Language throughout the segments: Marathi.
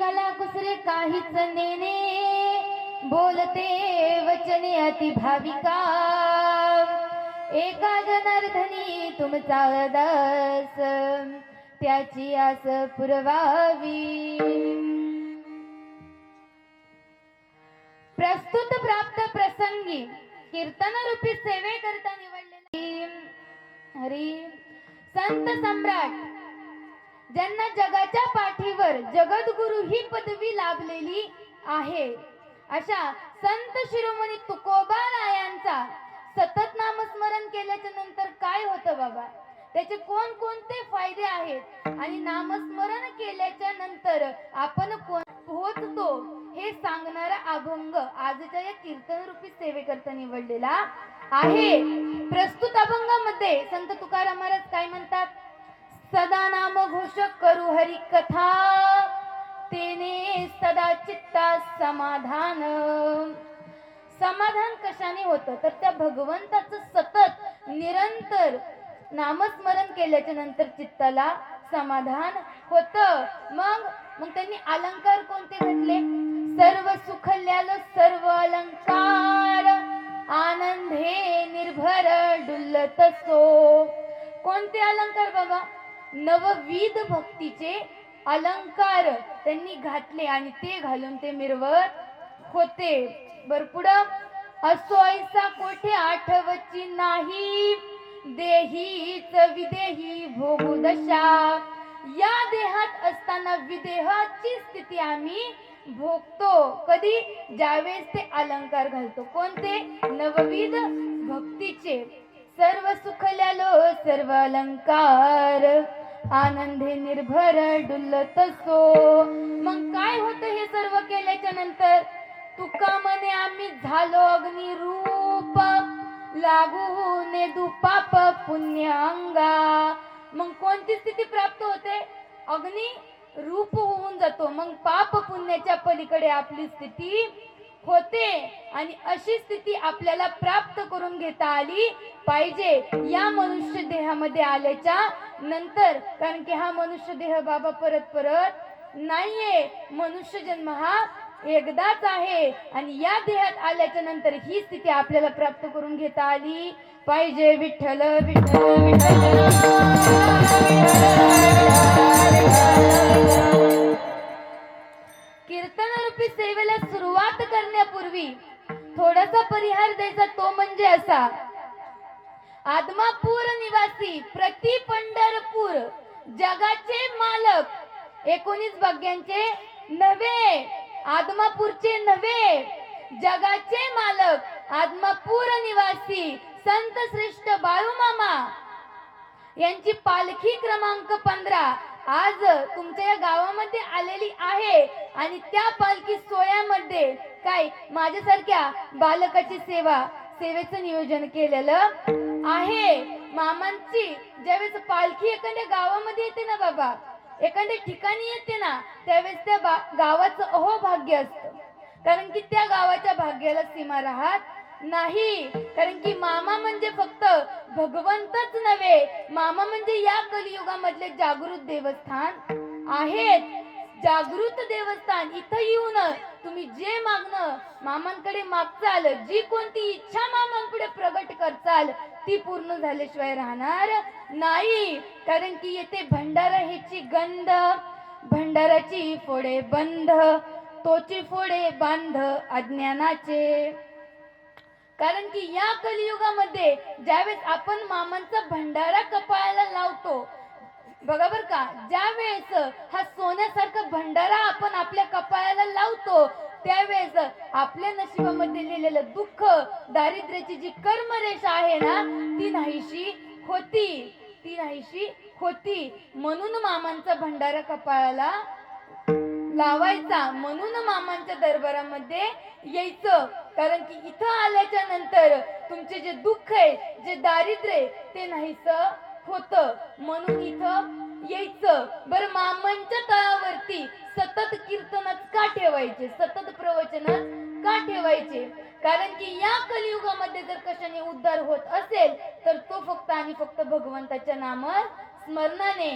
विठ्ठला कुसरे काहीच नेने, बोलते वचने अति भाविका, एका जनार्दनी तुमचा दास, त्याची आस पुरवावी. प्रस्तुत प्राप्त प्रसंगी कीर्तन रूपी सेवे करता निवडलेला हरी संत सम्राट, ज्यांना जगाच्या पाठीवर जगद्गुरु ही पदवी लाभलेली आहे, अशा संत शिरोमणी तुकोबारायांचा सतत नामस्मरण केल्याच्या नंतर काय होतं बाबा, त्याचे कोणकोणते फायदे आहेत आणि नामस्मरण केल्याच्या नंतर आपण पोहोचतो हे सांगणारा अभंग आजच्या या कीर्तन रूपी सेवेकरता निवडलेला आहे. प्रस्तुत अभंगामध्ये संत तुकाराम महाराज काय म्हणतात, सदा नाम घोष करू हरी कथा, तेने सदा चित्ता समाधान. समाधान कशाने होतं तर त्या भगवंताचं सतत निरंतर नामस्मरण केल्याच्या नंतर चित्ताला समाधान होतं. मग त्यांनी अलंकार कोणते घातले, सर्व सुखल्याल सर्व अलंकार, आनंदे निर्भर डुल्लत सो. कोणते अलंकार बाबा, नवविध भक्तीचे अलंकार त्यांनी घातले आणि ते घालून ते मिरवत होते. बर पुढं, असो ऐसा कोठे आठवची नाही, देहीच विदेही भोगू दशा. या देहात असताना विदेहाची स्थिती आम्ही भोगतो. कधी, ज्यावेळेस ते अलंकार घालतो. कोणते, नवविध भक्तीचे. सर्व सुखल्यालो सर्व अलंकार, आनंदे निर्भर डुल्लत सो. मग काय होतं हे सर्व केल्याच्या नंतर, तुका म्हणे आम्ही झालो अग्निरूप, लागू ने दुपाप पुण्य अंगा. मग कोणती स्थिती प्राप्त होते, अग्नी रूप होऊन जातो. मग पाप पुण्याच्या पलीकडे आपली स्थिती होते आणि अशी स्थिती आपल्याला प्राप्त करून घेता आली पाहिजे या मनुष्य देहामध्ये आल्याच्या नंतर. कारण की हा मनुष्य देह बाबा परत परत नाहीये, मनुष्य जन्म हा एकदाच आहे आणि या देहात आल्याच्या नंतर ही स्थिती आपल्याला प्राप्त करून घेता आली पाहिजे. विठ्ठल विठ्ठल विठ्ठल. कीर्तन रूपी सेवेला सुरुवात करण्यापूर्वी थोडासा परिहार द्यायचा, तो म्हणजे असा, आदमापूर निवासी प्रति पंढरपूर, जगाचे मालक, 19 भाग्यांचे नव्हे, आदमापूरचे नव्हे, जगाचे मालक, आदमापूर निवासी संत श्रेष्ठ बाळूमामा यांची पालखी क्रमांक 15 आज तुमच्या या गावामध्ये आलेली आहे. आणि त्या पालखी सोहळ्यामध्ये काय माझ्यासारख्या बालकाची सेवेचं नियोजन केलेलं आहे. मामांची ज्यावेळेस पालखी एखाद्या गावामध्ये येते ना बाबा, एखाद्या ठिकाणी येते ना, त्यावेळेस त्या गावाचं अहोभाग्य असतं. कारण की त्या गावाच्या भाग्याला सीमा राहत नाही. कारण की मामा म्हणजे फक्त भगवंतच नव्हे, मामा म्हणजे या कलियुगामधले जागृत देवस्थान आहेत. जागृत देवस्थान इथं येऊन तुम्ही जे मागणं मामांकडे मागचाल, जी कोणती इच्छा मामांपुढे प्रगट करचाल, ती पूर्ण झाल्याशिवाय राहणार नाही. कारण की येथे भंडारा ह्याची गंध, भंडाराची फोडे बंध, तोची फोडे बांध अज्ञानाचे. कारण की या कलियुगामध्ये ज्यावेळेस आपण मामांचा भंडारा कपाळाला लावतो बघा बर का, ज्या वेळेस हा सोन्यासारखा भंडारा आपण आपल्या कपाळाला लावतो, त्यावेळेस आपल्या नशिबामध्ये लिहिलेलं दुःख, दारिद्र्याची जी कर्मरेषा आहे ना, ती नाहीशी होती. म्हणून मामांचा भंडारा कपाळाला लावायचा, म्हणून मामांच्या दरबारामध्ये यायचं. कारण की इथं आल्याच्या नंतर तुमचे जे दुःख आहे, जे दारिद्र्य आहे, ते नाहीसं होतं. म्हणून इथं यायचं. बरं, मामांच्या तळावरती सतत कीर्तनच का ठेवायचे, सतत प्रवचनच का ठेवायचे? कारण की या कलियुगामध्ये जर कशाने उद्धार होत असेल तर तो फक्त आणि फक्त भगवंताच्या नाम स्मरणाने.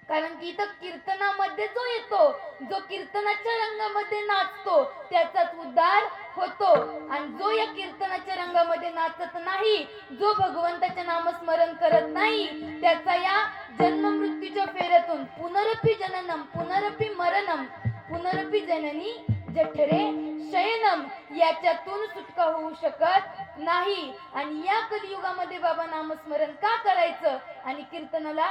कारण की इथं कीर्तनामध्ये जो येतो, जो कीर्तनाच्या रंगामध्ये नाचतो त्याचाच उद्धार होतो. आणि जो या कीर्तनाच्या रंगामध्ये नाचत नाही, जो भगवंताचे नामस्मरण करत नाही, त्याचा या जन्म मृत्यूच्या फेऱ्यातून पुनरपि जननम पुनरपि मरणम पुनरपि जननी जठरे शयनम याच्यातून सुटका होऊ शकत नाही. आणि या कलियुगामध्ये बाबा नामस्मरण का करायचं आणि कीर्तनाला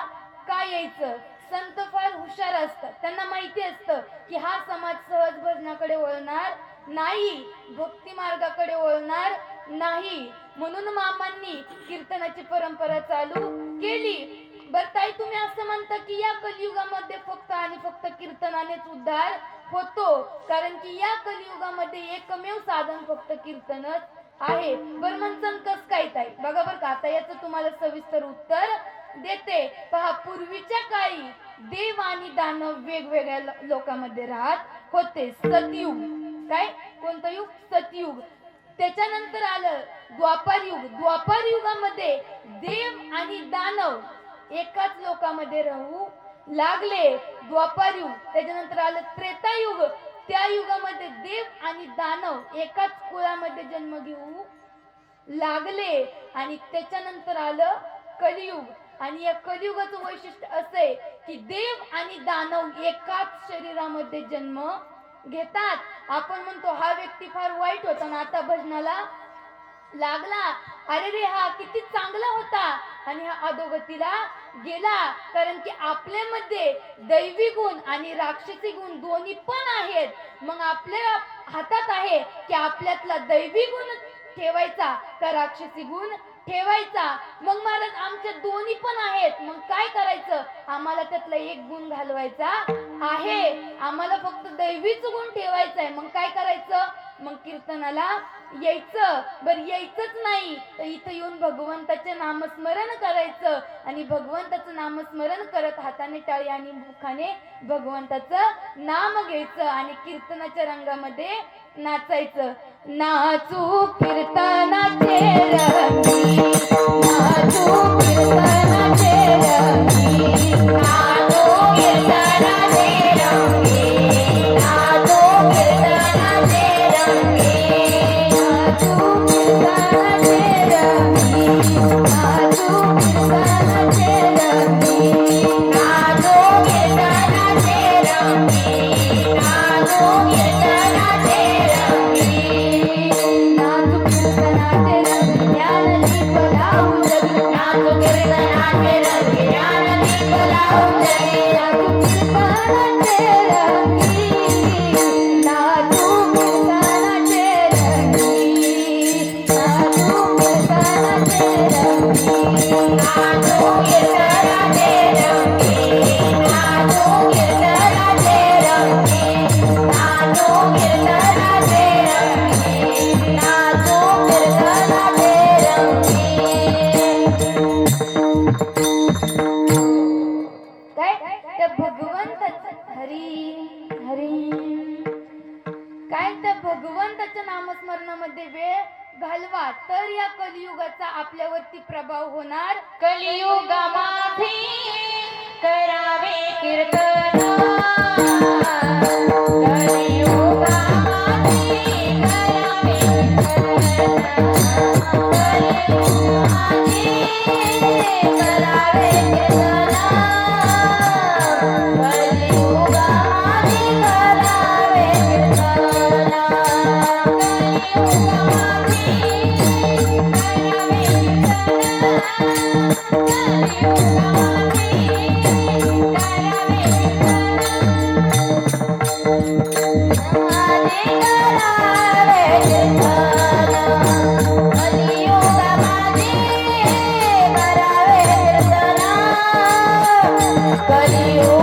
का यायचं? संत फार हुशार असतात, त्यांना माहिती असतं की हा समाज सहज भजनाकडे वळणार नाही, भक्ती मार्गाकडे वळणार नाही, म्हणून मामांनी कीर्तनाची परंपरा चालू केली. बर ताई, तुम्ही असं म्हणता की या कलियुगामध्ये फक्त आणि फक्त कीर्तनानेच उद्धार होतो, कारण की या कलियुगामध्ये एकमेव साधन फक्त कीर्तनच आहे. बर म्हणसन कस काय ताई? बघा बर का, आता याचं तुम्हाला सविस्तर उत्तर देते. पहा, पूर्वीच्या काळी देव आणि दानव वेगवेगळ्या लोकांमध्ये राहत होते. सतयुग, काय कोणतं युग? सतयुग. त्याच्यानंतर आलं द्वापार युग. द्वापार युगामध्ये देव आणि दानव एकाच लोकांमध्ये राहू लागले. द्वापार युग. त्याच्यानंतर आलं त्रेतायुग. त्या युगामध्ये देव आणि दानव एकाच कुळामध्ये जन्म घेऊ लागले. आणि त्याच्यानंतर आलं कलियुग. आणि या कलियुगाचं वैशिष्ट्य असं की देव आणि दानव एकाच शरीरामध्ये जन्म घेतात. आपण म्हणतो हा व्यक्ती फार वाईट होता ना, आता भजनाला लागला, अरे रे हा किती चांगला होता आणि हा अधोगतीला गेला. कारण की आपल्यामध्ये दैवी गुण आणि राक्षसी गुण दोन्ही पण आहेत. मग आपल्या हातात आहे की आपल्यातला दैवी गुण ठेवायचा का राक्षसी गुण ठेवायचा. मग महाराज आमचे दोन्ही पण आहेत, मग काय करायचं? आम्हाला त्यातला एक गुण घालवायचा आहे, आम्हाला फक्त दैवीच गुण ठेवायचा आहे. मग काय करायचं? मग कीर्तनाला यायचं. बर यायचंच नाही तर इथं येऊन भगवंताचे नामस्मरण करायचं आणि भगवंताचं नामस्मरण करत हाताने टाळी आणि मुखाने भगवंताचं नाम घ्यायचं आणि कीर्तनाच्या रंगामध्ये नाचायचं. नाचू कीर्तनाचे रंगी, नाचू कीर्तनाचे रंगी, नाचू कीर्तनाचे रंगी, नाचू कीर्तनाचे रंगी, नाचू कीर्तनाचे रंगी, नाचू कीर्तनाचे रंगी, नाचू कीर्तनाचे रंगी, नाचू कीर्तनाचे रंगी, नाचू कीर्तनाचे रंगी, ज्ञान दीप लावून जगी, नाचू कीर्तनाचे रंगी, ज्ञान दीप लावून जगी, नाचू कीर्तनाचे रंगी, नाचू कीर्तनाचे रंगी, नाचू कीर्तनाचे रंगी, नाचू कीर्तनाचे रंगी, नाचू कीर्तनाचे रंगी, नाचू कीर्तनाचे रंगी, नाचू कीर्तनाचे रंगी. काय त्या भगवंताचं हरी हरी, काय त्या भगवंताच्या नामस्मरणामध्ये वेळ घालवा तर या कलियुगाचा आपल्यावरती प्रभाव होणार. कलियुगामध्ये करावे कीर्तन, कलियुगामध्ये करावे कीर्तन, कलियुगामध्ये करावे कीर्तन, कलियुगामध्ये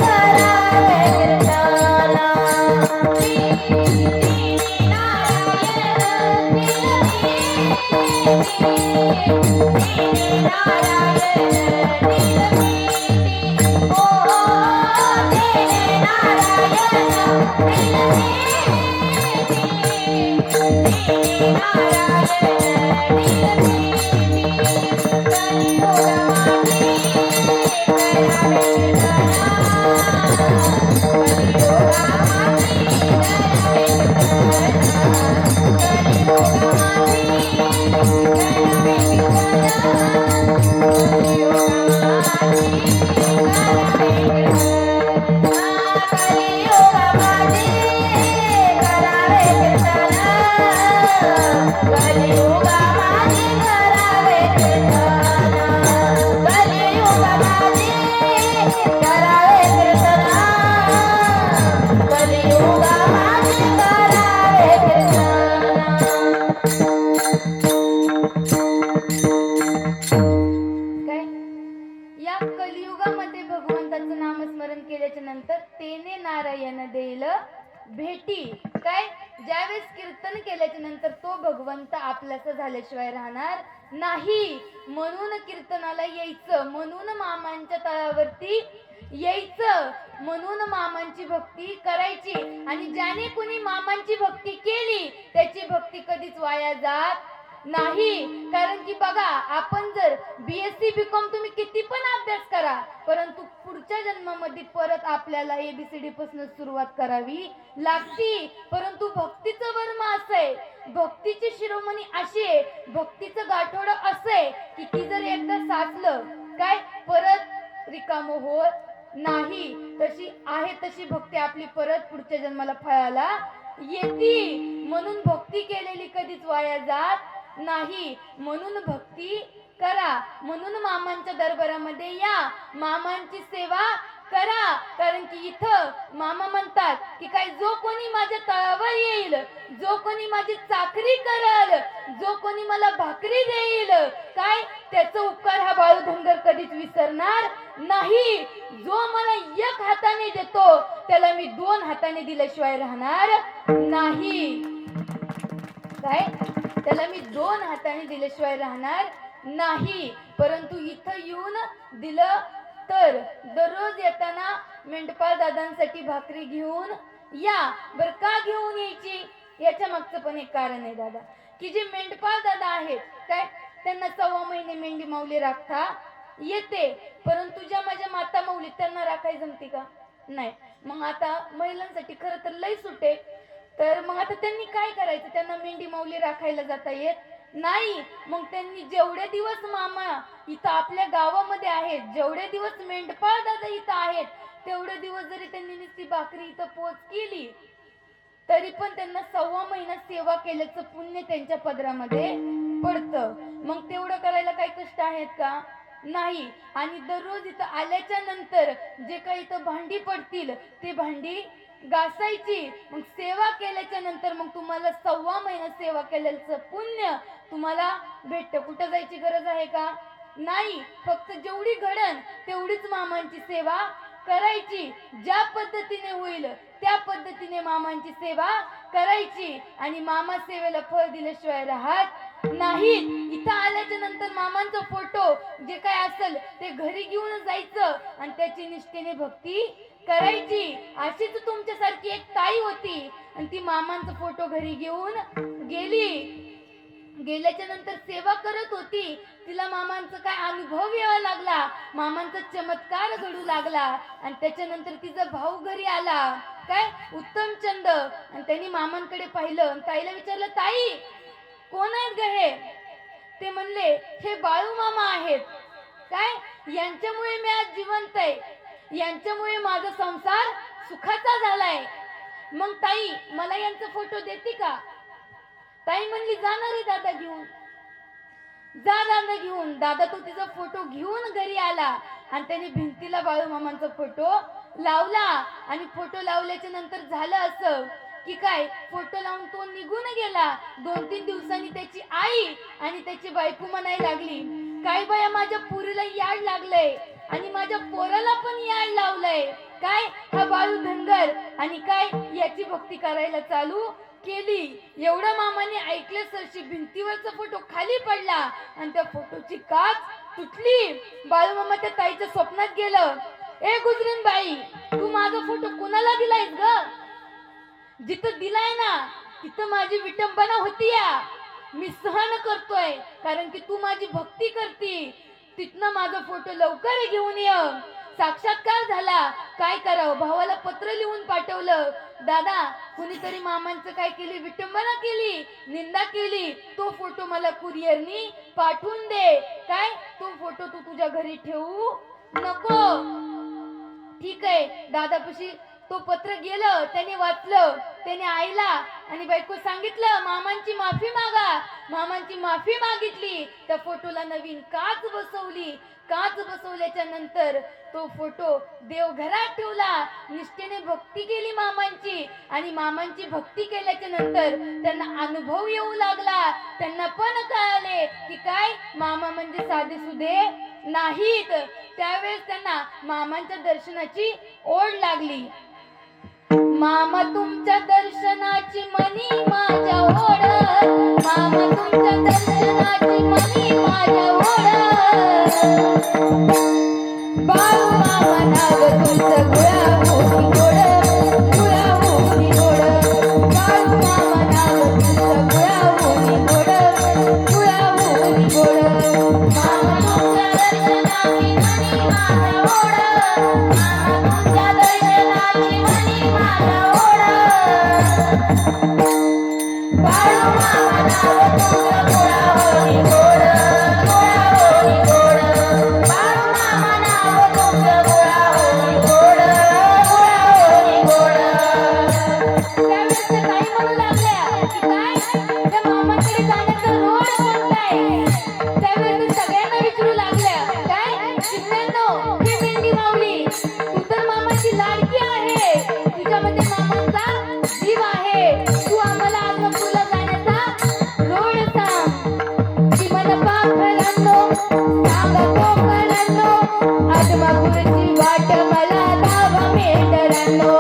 करावे कीर्तन, नारायण येणे नारायण देईल भेटी. काय ज्यावेळेस कीर्तन केल्याच्या नंतर तो भगवंत आपल्याचा झाल्याशिवाय राहणार नाही. म्हणून कीर्तनाला यायचं, म्हणून मामांच्या तळावरती यायचं, म्हणून मामांची भक्ती करायची. आणि ज्याने कुणी मामांची भक्ती केली त्याची भक्ती कधीच वाया जात नाही. कारण की बघा, आपण जर BSc BCom तुम्ही किती पण अभ्यास करा, परंतु पुढच्या जन्मामध्ये परत आपल्याला ABCD पासून सुरुवात करावी लागती. परंतु भक्तीचं वर्म असं आहे, भक्तीची शिरोमणी अशी आहे, भक्तीचं गाठोडं असं आहे की ती जर एकदा साचलं काय परत रिकामं होत नाही. तशी आहे तशी भक्ती आपली परत पुढच्या जन्माला फळाला येती. म्हणून भक्ती केलेली कधीच वाया जात नाही. म्हणून भक्ती करा, म्हणून मामांच्या दरबारामध्ये या, मामांची सेवा करा. कारण की इथं मामा म्हणतात की काय जो कोणी माझ्या तळावर येईल, जो कोणी माझी चाकरी करल, जो कोणी मला भाकरी देईल, काय त्याचा उपकार हा बाळू धनगर कधीच विसरणार नाही. जो मला एक हाताने देतो त्याला मी दोन हाताने दिल्याशिवाय राहणार नाही. काय त्याला मी दोन हाताने दिल्याशिवाय राहणार नाही. परंतु इथं येऊन दिलं तर दररोज येताना मेंढपाळ दादांसाठी भाकरी घेऊन या. बर का घेऊन यायची याच्या मागचं पण एक कारण आहे दादा, की जे मेंढपाळ दादा आहेत काय त्यांना 1.25 महिने मेंढी माऊली राखता येते, परंतु ज्या माझ्या माता माऊली त्यांना राखाय जमते का? नाही. मग आता महिलांसाठी खरं तर लय सुटे, तर मग आता त्यांनी काय करायचं? त्यांना मेंढी माऊली राखायला जाता येत नाही. मग त्यांनी जेवढे दिवस मामा इथं आपल्या गावामध्ये आहेत, जेवढे दिवस मेंढपाळ दादा इथं आहेत, तेवढे दिवस जरी त्यांनी नुसती भाकरी इथं पोच केली तरी पण त्यांना 1.25 महिना सेवा केल्याचं पुण्य त्यांच्या पदरामध्ये पडतं. मग तेवढं करायला काही कष्ट आहेत का? नाही. आणि दररोज इथं आल्याच्या नंतर जे काही इथं भांडी पडतील ते भांडी घासायची. मग सेवा केल्याच्या नंतर मग तुम्हाला 1.25 महिना सेवा केल्याचं पुण्य तुम्हाला भेटतं. कुठं जायची गरज आहे का? नाही. फक्त जेवढी घडण तेवढीच मामांची सेवा करायची. ज्या पद्धतीने होईल त्या पद्धतीने मामांची सेवा करायची. आणि मामा सेवेला फळ दिल्याशिवाय राहत नाहीत. इथं आल्याच्या नंतर मामांचा फोटो जे काय असेल ते घरी घेऊन जायचं आणि त्याची निष्ठेने भक्ती करायची. अशीच तुमच्यासारखी एक ताई होती आणि ती मामांचा फोटो घरी घेऊन गेल्याच्या नंतर सेवा करत होती. तिला मामांचा काय अनुभव यावा लागला, मामांचा चमत्कार घडू लागला. आणि त्याच्यानंतर तिचा भाऊ घरी आला काय उत्तमचंद, आणि त्यांनी मामांकडे पाहिलं आणि ताईला विचारलं, ताई कोण आहेत ग हे? ते म्हणले हे बाळू मामा आहेत. काय यांच्यामुळे मी आज जिवंत आहे, यांच्यामुळे माझा संसार सुखाचा झालाय. मग ताई मला यांचा फोटो देते का? ताई म्हणली जाणार आहे दादा घेऊन. जा दादा घेऊन. दादा तो तिचा फोटो घेऊन घरी आला आणि त्याने भिंतीला बाळू मामांचा फोटो लावला. आणि फोटो लावल्याच्या नंतर झालं असं की काय फोटो लावून तो निघून गेला. 2-3 दिवसांनी त्याची आई आणि त्याची बायको म्हणायला लागली, काय बाया माझ्या पुरीला याड लागलंय आणि माझ्या पोराला पण याड लावलंय. काय हा बाळू धनगर आणि काय याची भक्ती करायला चालू केली. एवढं मामाने ऐकले सरशी भिंतीवरचा फोटो खाली पडला आणि त्या फोटोची काच तुटली. बाळू मामा त्या ताईच्या स्वप्नात गेलं, ए गुजरीन बाई तू माझा फोटो कुणाला दिलायस ग? जिथं दिलाय ना तिथं माझी विटंबना होतीया, मी सहन करतोय कारण की तू माझी भक्ती करती. तिथनं माझा फोटो लवकर घेऊन ये. साक्षात्कार झाला. काय करावं? भावाला पत्र लिहून पाठवलं, दादा कुणीतरी मामांचं काय केली, विटंबना केली, निंदा केली, तो फोटो मला कुरिअरनी पाठवून दे. काय तो फोटो तू तुझ्या घरी ठेवू नको. ठीक आहे. दादापाशी तो पत्र गेलं, त्याने वाचलं, त्याने आईला आणि बायको सांगितलं मामांची माफी मागा. मामांची माफी मागितली. त्या फोटोला नवीन काच बसवली. काच बसवल्याच्या नंतर तो फोटो देवघरात ठेवला. निष्ठेने भक्ती केली मामांची. आणि मामांची भक्ती केल्याच्या नंतर त्यांना अनुभव येऊ लागला. त्यांना पण कळाले की काय मामा म्हणजे साधे सुधे नाहीत. त्यावेळेस त्यांना मामांच्या दर्शनाची ओढ लागली. मामा तुमच्या दर्शनाची मनी माझ्या ओढ, मामा तुमच्या दर्शनाची मनी माझ्या ओढ. बाळू मामा नाव तुमचं गुळामुखी गोड, गुळामुखी गोड. बाळू मामा नाव तुमचं गुळामुखी गोड, गुळामुखी गोड. मामा तुमच्या दर्शनाची मनी माझा ओढ, मामा तुमच्या दर्शनाची मनी माझा ओढ. बाळू मामा नाव तुमचं गुळावणी गोड, गुळावणी गोड. बाळू मामा नाव तुमचं गुळावणी गोड, गुळावणी गोड. त्यावेळेस त्या ताई म्हणू लागल्या की काय त्या मामाकडे जाण्याचा रोड कोणता आहे. त्यावेळेस त्या सगळ्यांना विचारू लागल्या काय शिवण्यांनो हे मेंढी माऊली तू तर मामाची लाडकी आहे, तुझ्यामध्ये मामांचा जीव आहे, तू आम्हाला आदमापूरला जाण्याचा रोड सांग. ती म्हण पाखरांनो सांगा कोकणांनो, आदमापूरची वाट मला दावा मेंढरांनो,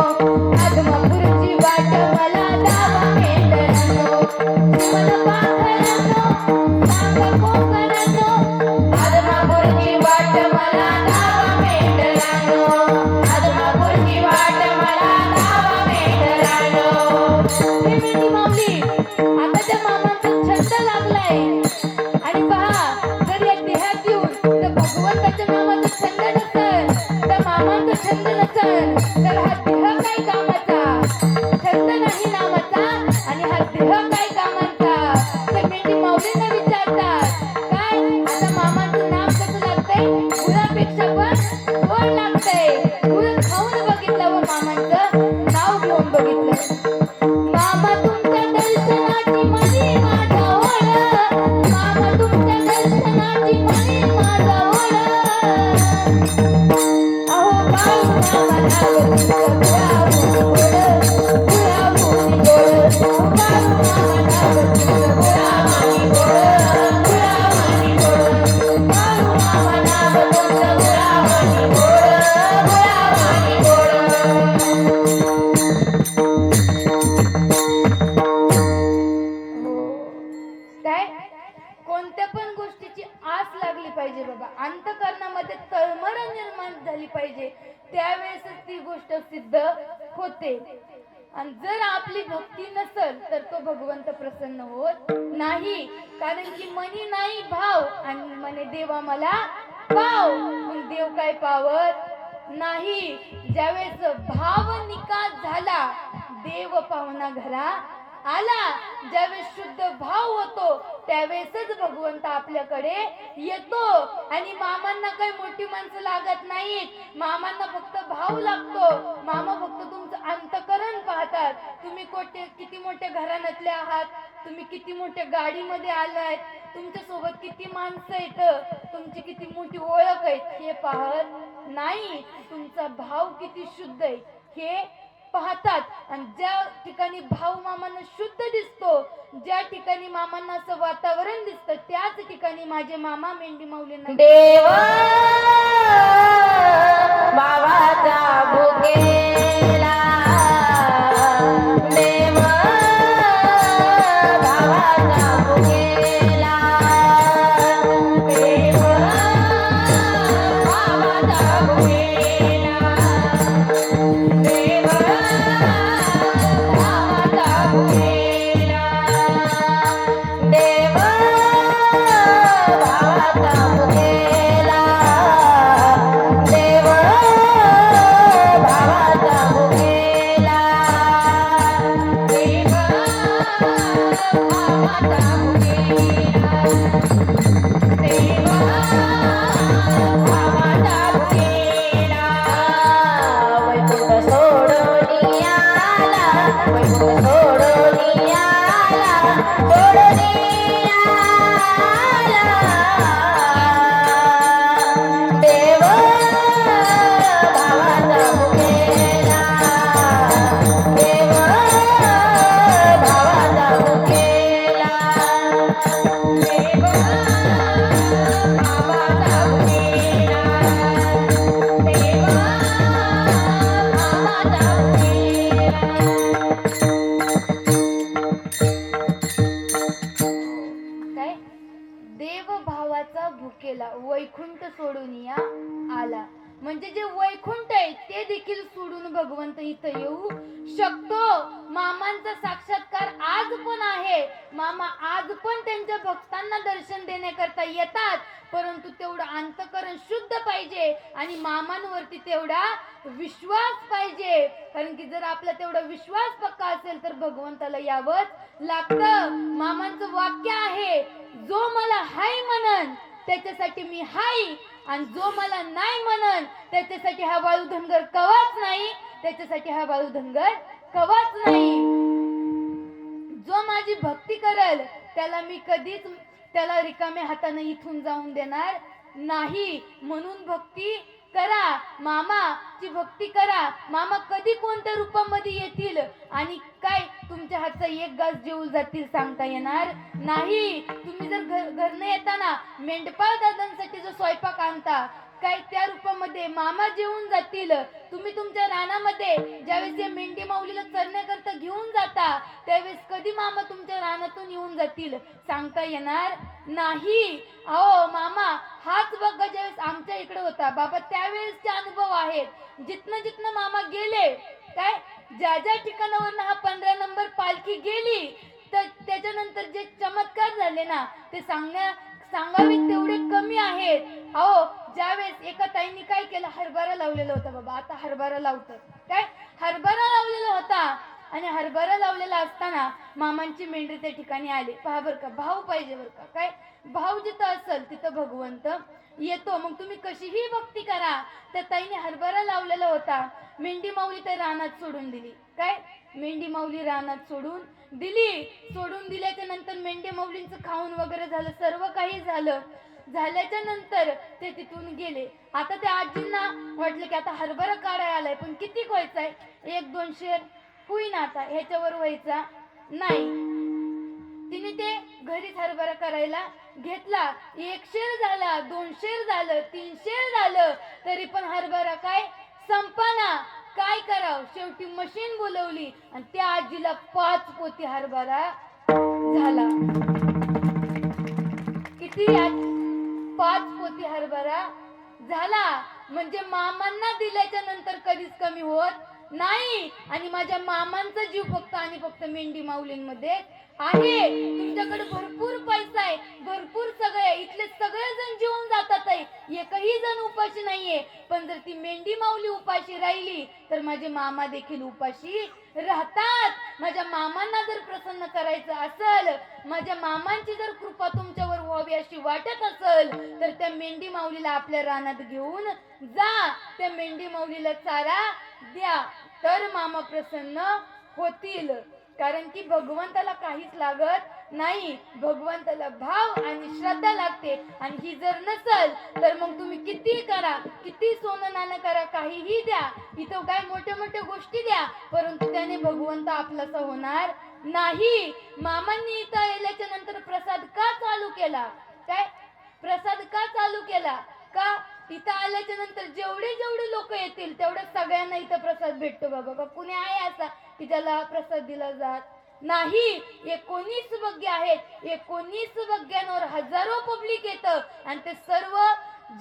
आदमापूरची वाट मला दावा मेंढरांनो. ती म्हण पाखरांनो सांगा कोकणांनो, आदमापूरची वाट मला दावा मेंढरांनो, आदमापूरची वाट मला दावा मेंढरांनो. हे मेंढी माऊली आता त्या मामांचा छंद लागलाय आणि पहा जर या देहात येऊन तर भगवंताच्या नामाचा छंद नसेल, त्या मामांचा छंद नसेल तर हा देह काय कामाचा, छंद नाही नामाचा आणि हा देह काय कामाचा. त्या मेंढी माऊलींना विचारतात काय आता मामाचं नाम कसं लागतंय, गुळापेक्षा पण गोड लागतंय. गुळ खाऊन बघितलं व मामांचं नाव घेऊन बघितलं. मामा तुमच्या दर्शनाची मनी माझा ओढ, मामा तुमच्या दर्शनाची मनी माझा ओढ. अहो बाळू मामा नाव तुमचं गुळामुखी गोड, गुळामुखी गोड. बाळू मामा नाव तुमचं गुळामुखी गोड, गुळामुखी गोड. बाळू मामा नाव तुमचं गुळावणी गोड, गुळावणी गोड. काय कोणत्या पण गोष्टीची आस लागली पाहिजे बाबा, अंतःकरणामध्ये तळमळ निर्माण झाली पाहिजे, त्यावेळेसच ती गोष्ट सिद्ध होते. आणि जर आपली भक्ती नसेल तर तो भगवंत प्रसन्न होत नाही, कारण की मनी नाही भाव आणि म्हणे देवा मला पाव, मग देव काय पावत नाही. ज्यावेळेस भाव निकास झाला देव पाहुणा घरा आला, ज्यावेळेस शुद्ध भाव होतो त्यावेळेसच भगवंत आपल्याकडे येतो. आणि मामांना काही मोठी माणसं लागत नाहीत, मामांना फक्त भाव लागतो. मामा फक्त तुमचं अंतकरण पाहतात, तुम्ही किती मोठ्या घराण्यातले आहात, तुम्ही किती मोठ्या गाडीमध्ये आलात, तुमच्या सोबत किती माणसं आहेत, तुमची किती मोठी ओळख आहे हे पाहत नाही, तुमचा भाव किती शुद्ध आहे हे पाहतात. आणि ज्या ठिकाणी भाऊ मामांना शुद्ध दिसतो, ज्या ठिकाणी मामांना असं वातावरण दिसतं, त्याच ठिकाणी माझे मामा मेंढी माऊलींना देव भावाचा भुकेला, देव भावाचा भुकेला, देव भावाचा भुकेला, देव भावाचा भुकेला, देव भावाचा भुकेला, देव भावाचा भुकेला, देव भावाचा भुकेला, देव भावाचा भुकेला. वैकुंठ सोडून आला, वैकुंठ सोडून आला, सोडून आला. देव भावाचा भुकेला, देव भावाचा भुकेला, देव भावाचा भुकेला, देव भावाचा भुकेला. वैकुंठ सोडून या आला. म्हणजे जे वैकुंठ आहे ते देखील सोडून भगवंत इथं येऊ शकतो. मामांचा साक्षात्कार आज पण आहे. मामा आज पण त्यांच्या भक्तांना दर्शन देण्याकरता येतात, परंतु तेवढं अंतःकरण शुद्ध पाहिजे आणि मामांवरती तेवढा विश्वास पाहिजे. कारण की जर आपला तेवढा विश्वास पक्का असेल तर भगवंताला यावंच लागतं. मामांचं वाक्य आहे, जो मला हाय म्हणन त्याच्यासाठी मी हाय, आणि जो मला नाही म्हणन त्याच्यासाठी हा बाळू धनगर कवाच नाही, त्याच्यासाठी हा बाळू धनगर कवाच नाही. जो माझी भक्ती करेल त्याला मी कधीच त्याला रिकाम्या हाताने इथून जाऊन देणार नाही. म्हणून भक्ती करा, मामाची भक्ती करा. मामा कधी कोणत्या रूपामध्ये येतील आणि काय तुमच्या हातचा एक घास जेवून जातील सांगता येणार नाही. तुम्ही जर घरनं येताना मेंढपाळ दादांसाठी जो स्वयंपाक आणता, काय त्या रूपामध्ये मामा जेवून जातील. तुम्ही तुमच्या रानामध्ये ज्यावेळेस या मेंढी माऊलीला चरण्याकरता घेऊन जाता त्यावेळेस कधी मामा तुमच्या रानातून येऊन जातील सांगता येणार नाही. अहो मामा हाच बघा ज्यावेळेस आमच्या इकडे होता बाबा त्यावेळेसचे अनुभव आहेत. जिथनं मामा गेले, काय ज्या ज्या ठिकाणावरून हा 15 नंबर पालखी गेली तर त्याच्यानंतर जे चमत्कार झाले ना ते सांगावे तेवढे कमी आहेत. अहो ज्यावेळेस एका ताईंनी काय केलं, हरभरा लावलेला होता बाबा. आता हरभरा लावतात, काय हरभरा लावलेला होता आणि हरभरा लावलेला असताना मामांची मेंढरी त्या ठिकाणी आली. पहा बर का, भाव पाहिजे बर का. काय भाव जिथं असेल तिथं भगवंत येतो. मग तुम्ही कशीही भक्ती करा. त्या ताईने हरभरा लावलेला होता, मेंढी माऊली त्या रानात सोडून दिली. काय मेंढी माऊली रानात सोडून दिल्याच्या नंतर मेंढी माऊलींचं खाऊन वगैरे झालं, सर्व काही झाल्याच्या नंतर ते तिथून गेले. आता त्या आजींना वाटलं की आता हरभरा काढायला आलाय, पण किती व्हायचाय, 1-2 शेर होईना, आता ह्याच्यावर व्हायचा नाही. तिने ते घरीच हरभरा करायला घेतला. 1 शेर झाला, 2 शेर झालं, 3 शेर झालं, तरी पण हरभरा काय संपना. काय करावं, शेवटी मशीन बोलवली आणि त्या आजीला 5 पोती हरभरा झाला. किती 5 पोती हरभरा झाला. म्हणजे मामांना दिल्याच्या नंतर कधीच कमी होत नाही. आणि माझ्या मामांचा जीव फक्त आणि फक्त मेंढी माऊलींमध्ये आहे. तुमच्याकडे भरपूर पैसा आहे, भरपूर सगळे, इथले सगळे जण जेवून जातात आहे, एकही जण उपाशी नाहीये. पण जर ती मेंढी माऊली उपाशी राहिली तर माझे मामा देखील उपाशी राहतात. माझ्या मामांना जर प्रसन्न करायचं असेल, माझ्या मामांची जर कृपा तुमच्यावर व्हावी अशी वाटत असेल तर त्या मेंढी माऊलीला आपल्या रानात घेऊन जा, त्या मेंढी माऊलीला चारा द्या, तर मामा प्रसन्न होतील. कारण की भगवंताला काहीच लागत नाही, भगवंताला भाव आणि श्रद्धा लागते. आणि ही जर नसल तर मग तुम्ही किती करा, किती सोनं नाणं करा, काहीही द्या, इथं काय मोठ्या मोठ्या गोष्टी द्या, परंतु त्याने भगवंत आपलासा होणार नाही. मामांनी इथं येल्याच्या नंतर प्रसाद का चालू केला, काय प्रसाद का चालू केला, का इथं आल्याच्या नंतर जेवढे लोक येतील तेवढ्या सगळ्यांना इथं प्रसाद भेटतो बाबा. का कुणी आहे असा की ज्याला प्रसाद दिला जात नाही. 19 बग्गे आहेत, 19 बग्ग्यांवर हजारो पब्लिक येतं आणि ते सर्व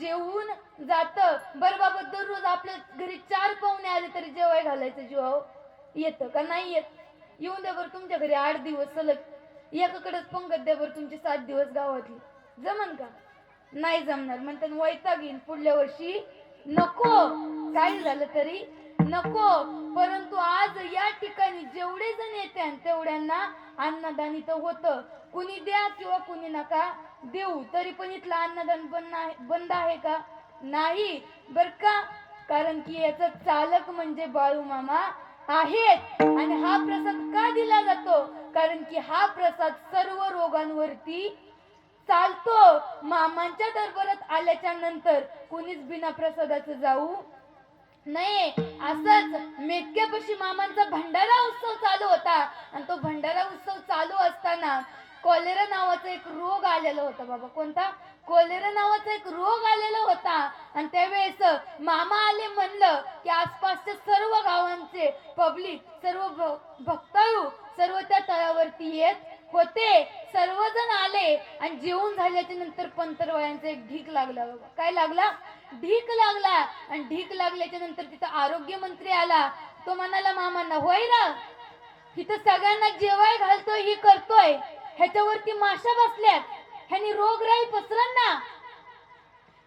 जेवून जातं. बरं बाबा, दररोज आपल्या घरी 4 पाहुणे आले तरी जेवाय घालायचं जीवाव येतं का नाही येत? येऊन द्या बरं तुमच्या घरी 8 दिवस सलग, एकाकडेच पंगत द्या बरं तुमची 7 दिवस गावातली, जमन का? नाही जमणार. म्हणतात वैताग येईन पुढल्या वर्षी, नको, काय झालं तरी नको. परंतु आज या ठिकाणी जेवढे जण येते तेवढ्यांना अन्नदान इथं होतं. कुणी द्या किंवा कुणी नका देऊ, तरी पण इथलं अन्नदान बंद आहे का? नाही बर का. कारण की याचा चालक म्हणजे बाळू मामा आहेत. आणि हा प्रसाद का दिला जातो? कारण की हा प्रसाद सर्व रोगांवरती चालतो. मामांच्या दरबारात आल्याच्या नंतर कुणीच बिना प्रसादाचं जाऊ नाही. असंच मेतक्यापाशी मामांचा भंडारा उत्सव चालू होता आणि तो भंडारा उत्सव चालू असताना कॉलेरा नावाचा एक रोग आलेला होता बाबा. कोणता? कॉलेरा नावाचा एक रोग आलेला होता. आणि त्यावेळेस मामा आले, म्हणलं की आसपासच्या सर्व गावांचे पब्लिक, सर्व भक्ताळू सर्व त्या तळावरती येत होते. सर्वजण आले आणि जेवून झाल्याच्या नंतर पंतरवयांचा एक ढीक लागला बाबा. काय लागला? ढीक लागला. आणि ढीक लागल्याच्या नंतर तिथं आरोग्य मंत्री आला. तो म्हणाला मामांना, होय ना, इथं सगळ्यांना जेवाय घालतोय, ही करतोय, ह्याच्यावरती माशा बसल्यात, ह्यानी रोगराई पसरन ना.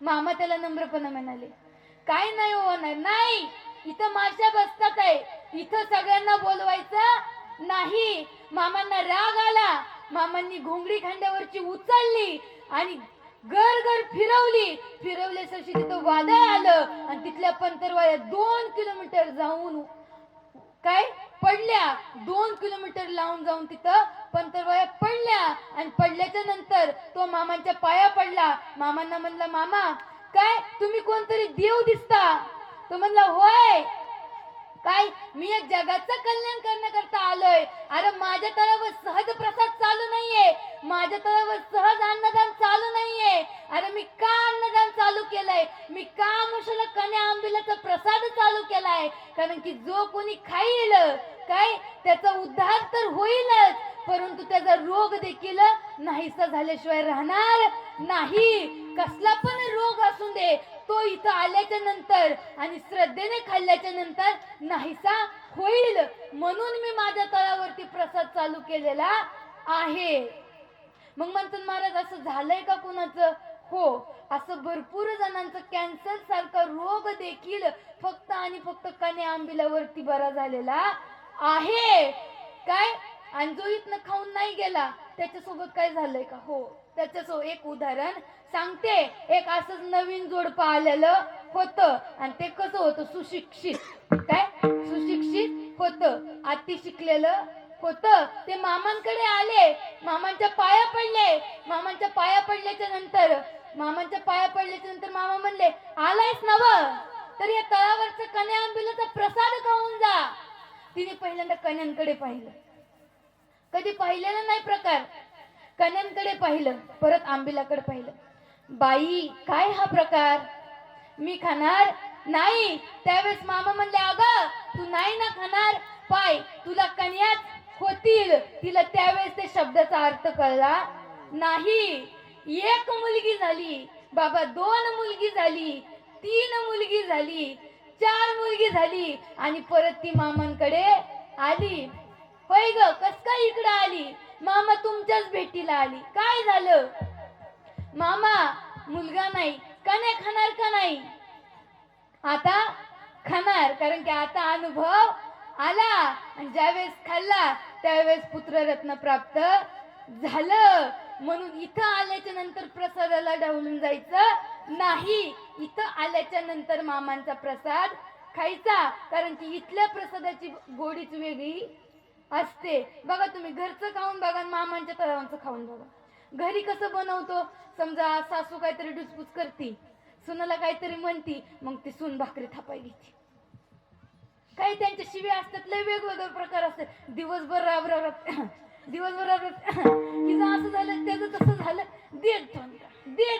मामा त्याला नम्रपणे म्हणाले, काय नाही होणार. नाही, इथं माशा बसतात आहे, इथं सगळ्यांना बोलवायचं नाही. मामांना राग आला. मामांनी घोंगडी खांद्यावरची उचलली आणि घर घर फिरवल्याशी तिथं वादळ आलं आणि तिथल्या पंतरवाया 2 किलोमीटर जाऊन काय पडल्या. 2 किलोमीटर लावून जाऊन तिथं पंतरवाया पडल्या. आणि पडल्याच्या नंतर तो मामांच्या पाया पडला. मामांना म्हणला, मामा काय तुम्ही कोणतरी देव दिसता. तो म्हणला, होय, काय मी एक जगाचं कल्याण करण्याकरता आलोय. अरे माझ्या तळावर सहज प्रसाद चालू नाहीये, माझ्या तळावर सहज अन्नदान चालू नाहीये. अरे मी का अन्नदान चालू केलंय, मी का मुशाला कन्या आंबिलाचा प्रसाद चालू केलाय, कारण की जो कोणी खाईल काय त्याचा उद्धार तर होईलच, परंतु त्याचा रोग देखील नाहीसा झाल्याशिवाय राहणार नाही. कसला पण रोग असू दे, तो इथं आल्याच्या नंतर आणि श्रद्धेने खाल्ल्याच्या नंतर नाहीसा होईल. म्हणून मी माझ्या तळावरती प्रसाद चालू केलेला आहे. मग म्हणतात, महाराज असं झालंय का कुणाचं? हो, असं भरपूर जणांचं कॅन्सर सारखा रोग देखील फक्त आणि फक्त कन्या आंबिलावरती बरा झालेला आहे. काय? आणि जो इथनं खाऊन नाही गेला त्याच्यासोबत काय झालंय का? हो, त्याच्यासोबत एक उदाहरण सांगते. एक असंच नवीन जोडपं आलेलं होतं आणि ते कसं होतं, सुशिक्षित. काय? सुशिक्षित होतं, अति शिकलेलं होतं. ते मामांकडे आले, मामांच्या पाया पडले. मामांच्या पाया पडल्याच्या नंतर मामा म्हणले, आलायस नव तर या तळावरचं कन्या आंबिलाचा प्रसाद खाऊन जा. तिने पहिल्यांदा कन्यांकडे पाहिलं, कधी पाहिलेलं नाही प्रकार. कन्यांकडे पाहिलं, परत आंबिलाकडे पाहिलं. बाई, काय हा प्रकार, मी खाणार नाही. त्यावेळेस मामा म्हणले, अगं तू नाही ना खाणार, पाय तुला कन्याच होतील. तिला त्यावेळेस ते शब्दाचा अर्थ कळला नाही. 1 मुलगी झाली बाबा, 2 मुलगी झाली, 3 मुलगी झाली, 4 मुलगी झाली आणि परत ती मामांकडे आली. होय ग, कस काय इकडे आली? मामा तुमच्याच भेटीला आली. काय झालं? मामा, मुलगा नाही, कन्या खाणार का नाही? आता खाणार, कारण की आता अनुभव आला आणि ज्यावेळेस खाल्ला त्यावेळेस पुत्ररत्न प्राप्त झालं. म्हणून इथं आल्याच्या नंतर प्रसादाला ढवलून जायचं नाही. इथं आल्याच्या नंतर मामांचा प्रसाद खायचा, कारण की इथल्या प्रसादाची गोडीच वेगळी असते. बघा तुम्ही घरचं खाऊन बघा, मामांच्या तळावरचं खाऊन बघा. घरी कसं बनवतो, समजा सासू काहीतरी डुसपूस करती, सुनाला काहीतरी म्हणती, मग ती सून भाकरी थापाय घेते. काही त्यांच्या शिव्या असतात, लय वेगवेगळे प्रकार असतात. दिवसभर राबराब तिचं असं झालं, त्याचं तसं झालं, दे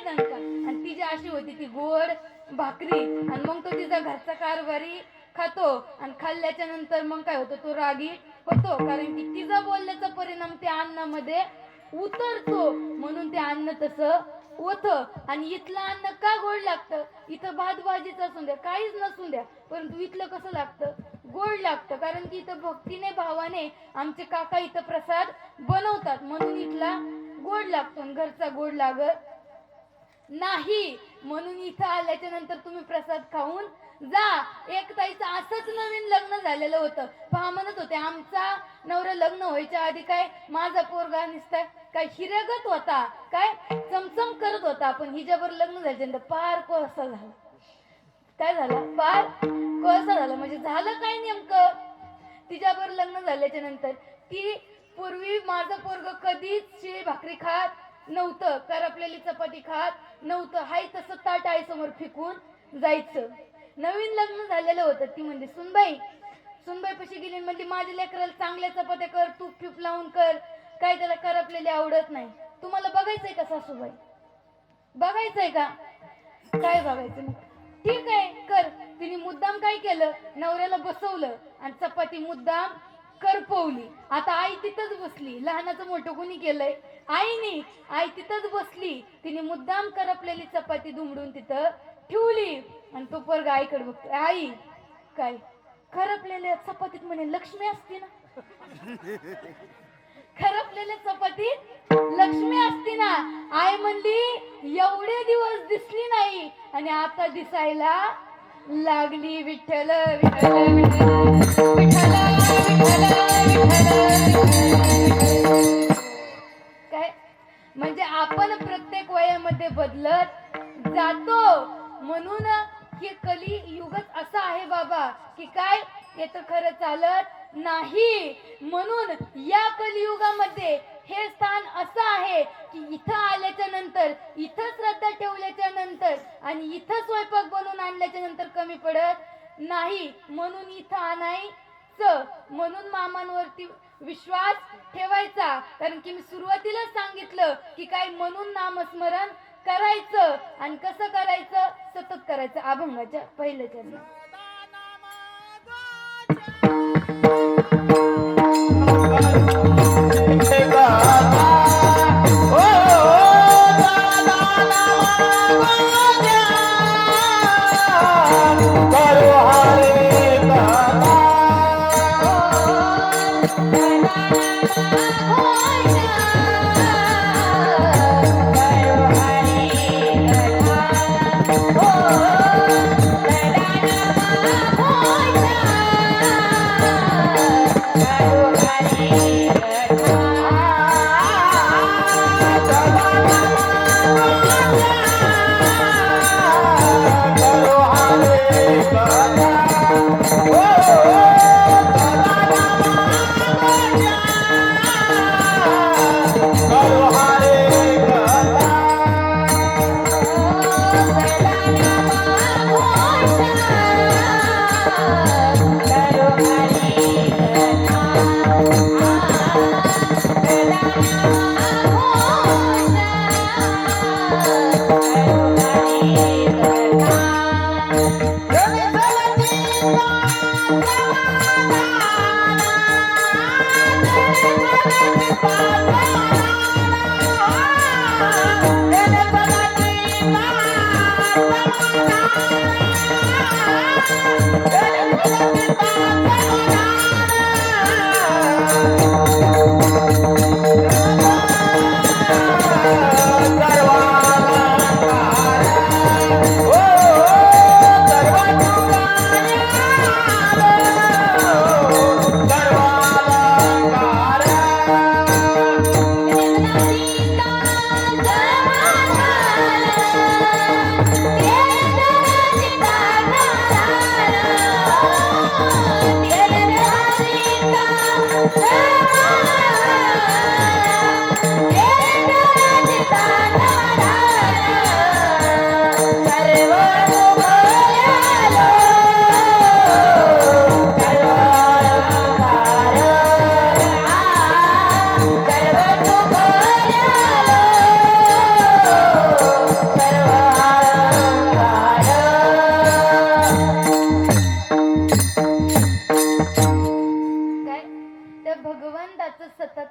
दणका. आणि ती जी अशी होती ती गोड भाकरी, आणि मग तो तिचा घरचा कारभारी खातो. आणि खाल्ल्याच्या नंतर मग काय होतं, तो रागी होतो, कारण की तिचा बोलण्याचा परिणाम त्या अन्नामध्ये उतरतो. म्हणून ते अन्न तसं होतं. आणि इथलं अन्न का गोड लागतं? इथं भात भाजीच असून द्या, काहीच नसून द्या, परंतु इथलं कसं लागतं, गोड लागतं. कारण की इथं भक्तीने भावाने आमचे काका इथं प्रसाद बनवतात, म्हणून इथला गोड लागतो. घरचा गोड लागत नाही. म्हणून इथं आल्याच्या नंतर तुम्ही प्रसाद खाऊन जा. एक ताईचं असंच नवीन लग्न झालेलं होतं. पहा, म्हणत होते, आमचा नवरा लग्न व्हायच्या आधी काय माझा पोरगा निसता काय हिरेगत होता, काय चमचम करत होता, पण हिच्यावर लग्न झाल्यानंतर पार कोळसा झाला. काय झालं? पार कोळसा झाला. म्हणजे झालं काय नेमकं, तिच्यावर लग्न झाल्याच्या नंतर ती पूर्वी माझं पोरग कधीच शिळी भाकरी खात नव्हतं, करपलेली चपाती खात नव्हतं, हाय तसं ताट आई समोर फेकून जायचं. नवीन लग्न झालेलं होतं. ती म्हणजे सुनबाई पशी गेली, म्हणजे माझ्या लेकराला चांगल्या चपात्या कर, तूप फिप लावून कर, काय त्याला करपलेले आवडत नाही. तुम्हाला बघायचंय का सासूबाई? बघायचंय का? काय बघायचं? ठीक आहे, कर. तिने मुद्दाम काय केलं, नवऱ्याला बसवलं आणि चपाती मुद्दाम करपवली. आता आई तिथंच बसली. लहानाचं मोठं कोणी केलंय? आईनी. आई तिथंच बसली. तिने मुद्दाम करपलेली चपाती दुमडून तिथं ठेवली आणि तो पोरगा आईकडे बघतो. आई काय करपलेल्या चपातीत म्हणे लक्ष्मी असते ना. करपलेल्या चपातीत लक्ष्मी असते ना. आई म्हणली एवढे दिवस दिसली नाही आणि आता दिसायला लागली. विठ्ठल विठ्ठल विठ्ठल विठ्ठल काय म्हणजे आपण प्रत्येक वयामध्ये बदलत जातो. म्हणून हे कली युगच असं आहे बाबा की काय हे तर खरं चालत नाही. म्हणून या कलियुगामध्ये हे स्थान असं आहे की इथं आल्याच्या नंतर, इथं श्रद्धा ठेवल्याच्या नंतर आणि इथं स्वयंपाक बनवून आणल्याच्या नंतर कमी पडत नाही. म्हणून इथं आणायचं. म्हणून मामांवरती विश्वास ठेवायचा. कारण की मी सुरुवातीलाच सांगितलं की काय म्हणून नामस्मरण करायचं आणि कसं करायचं, सतत करायचं. अभंगाच्या पहिल्या चरणी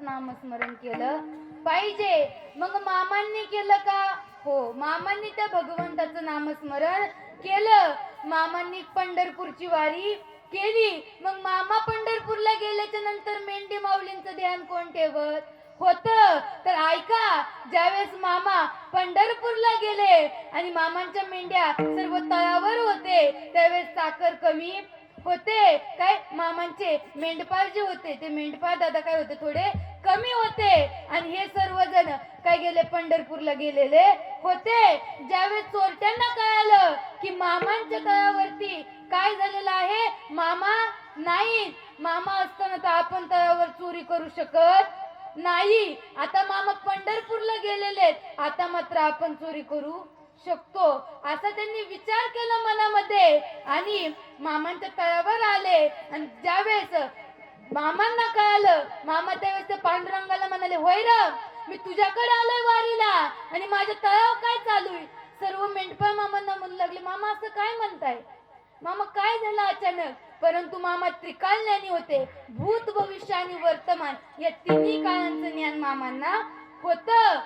नामस्मरण केलं पाहिजे. मग मामांनी केलं का? हो, मामांनी त्या भगवंताचं नामस्मरण केलं. मामांनी पंढरपूरची वारी केली. मग मामा पंढरपूरला गेल्याच्या नंतर मेंढी माऊलींचं ध्यान कोण ठेवत होत? तर ऐका, ज्यावेळेस मामा पंढरपूरला गेले आणि मामांच्या मेंढ्या सर्व तळावर होते त्यावेळेस साखर कमी होते. काय मामांचे मेंढपाळ जे होते ते मेंढपाळ दादा काय होते, थोडे कमी होते. आणि हे सर्वजण काय गेले, पंढरपूरला गेलेले होते. ज्यावेळेस चोरट्यांना कळालं की मामांच्या तळावरती काय झालेलं आहे, मामा नाही, मामा असताना तर आपण तळावर चोरी करू शकत नाही. आता मामा पंढरपूरला गेलेले, आता मात्र आपण चोरी करू शकतो. असा त्यांनी विचार केला मनामध्ये आणि मामांच्या तळावर आले. आणि ज्यावेळेस मामांना कळालं, मामा त्यावेळेस पांडुरंगाला म्हणाले, होय र, मी तुझ्याकडे आलोय वारीला आणि माझ्या तळावर काय चालू आहे. सर्व मेंढपाळ मामांना म्हणू लागले, मामा असं काय म्हणताय, मामा काय झालं अचानक. परंतु मामा त्रिकाल ज्ञानी होते. भूत भविष्य आणि वर्तमान या तिन्ही काळांचं ज्ञान मामांना होतं.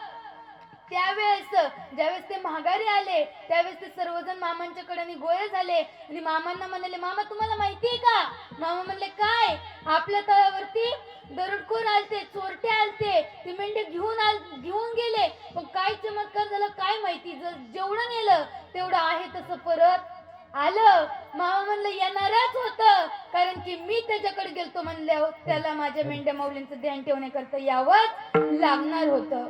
त्यावेळेस ज्यावेळेस ते माघारी आले त्यावेळेस ते सर्वजण मामांच्याकडे गोळे झाले आणि मामांना म्हणाले, मामा तुम्हाला माहिती आहे का? मामा म्हणले, काय? आपल्या तळावरती दरोडखोर आलते, चोरटे आलते, ते मेंढे घेऊन गेले, पण काय चमत्कार झाला काय माहिती, जेवढं नेलं तेवढं आहे तसं परत आलं. मामा म्हणलं येणारच होतं, कारण की मी त्याच्याकडे गेलतो म्हणल्यावर त्याला माझ्या मेंढ्या माऊलींचं ध्यान ठेवण्याकरता यावंच लागणार होतं.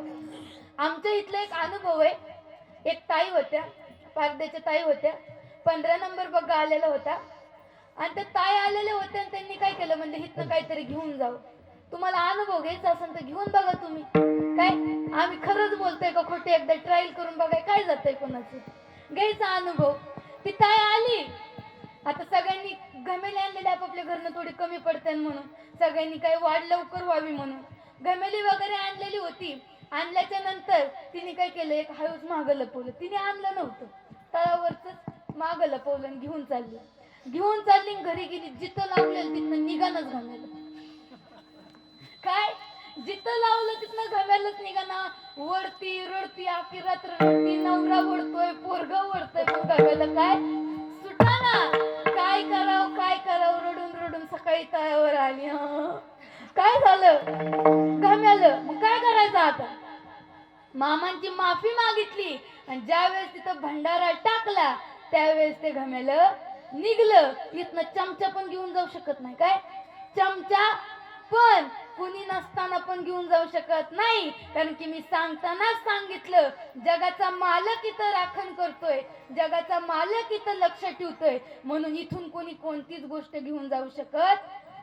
आमच्या इथला एक अनुभव आहे. एक ताई होत्या, पारद्याच्या ताई होत्या, 15 नंबर बघा आलेला होता आणि त्या ताई आलेल्या होत्या आणि त्यांनी काय केलं, म्हणजे इथनं काहीतरी घेऊन जाऊ. तुम्हाला अनुभव घ्यायचा असेल तर घेऊन बघा तुम्ही. काय आम्ही खरंच बोलतोय का खोटे, एकदा ट्रायल करून बघाय काय जातंय कोणाचं, घ्यायचा अनुभव. ती ताई आली, आता सगळ्यांनी घमेली आणलेली आपापल्या घरनं थोडी कमी पडते म्हणून सगळ्यांनी काही वाढ लवकर व्हावी म्हणून घमेली वगैरे आणलेली होती. आणल्याच्या नंतर तिने काय केलं, एक हळूच मागं लपवलं. तिने आणलं नव्हतं, तळावरच मागं लपवलं आणि घेऊन चालली घरी गेली. जिथं लावलेलं तिथनं निघानच घमेलं. काय जिथं लावलं तिथनं घमेलच निघाना. वरती रडती, आखी रात्र रडती, नवरा ओढतोय, पोरगा ओढतोय, पण घमेलं काय सुटाना. काय करावं रडून रडून सकाळी तळावर आली. काय झालं, घमेलं. मग काय करायचं आता? मामांची माफी मागितली आणि ज्यावेळेस तिथं भंडारा टाकला त्यावेळेस ते घमेलं निघलं. इथनं चमचा पण घेऊन जाऊ शकत नाही. काय चमचा पण कुणी नसताना पण घेऊन जाऊ शकत नाही, कारण की मी सांगतानाच सांगितलं, जगाचा मालक इथं राखण करतोय, जगाचा मालक इथं लक्ष ठेवतोय, म्हणून इथून कोणी कोणतीच गोष्ट घेऊन जाऊ शकत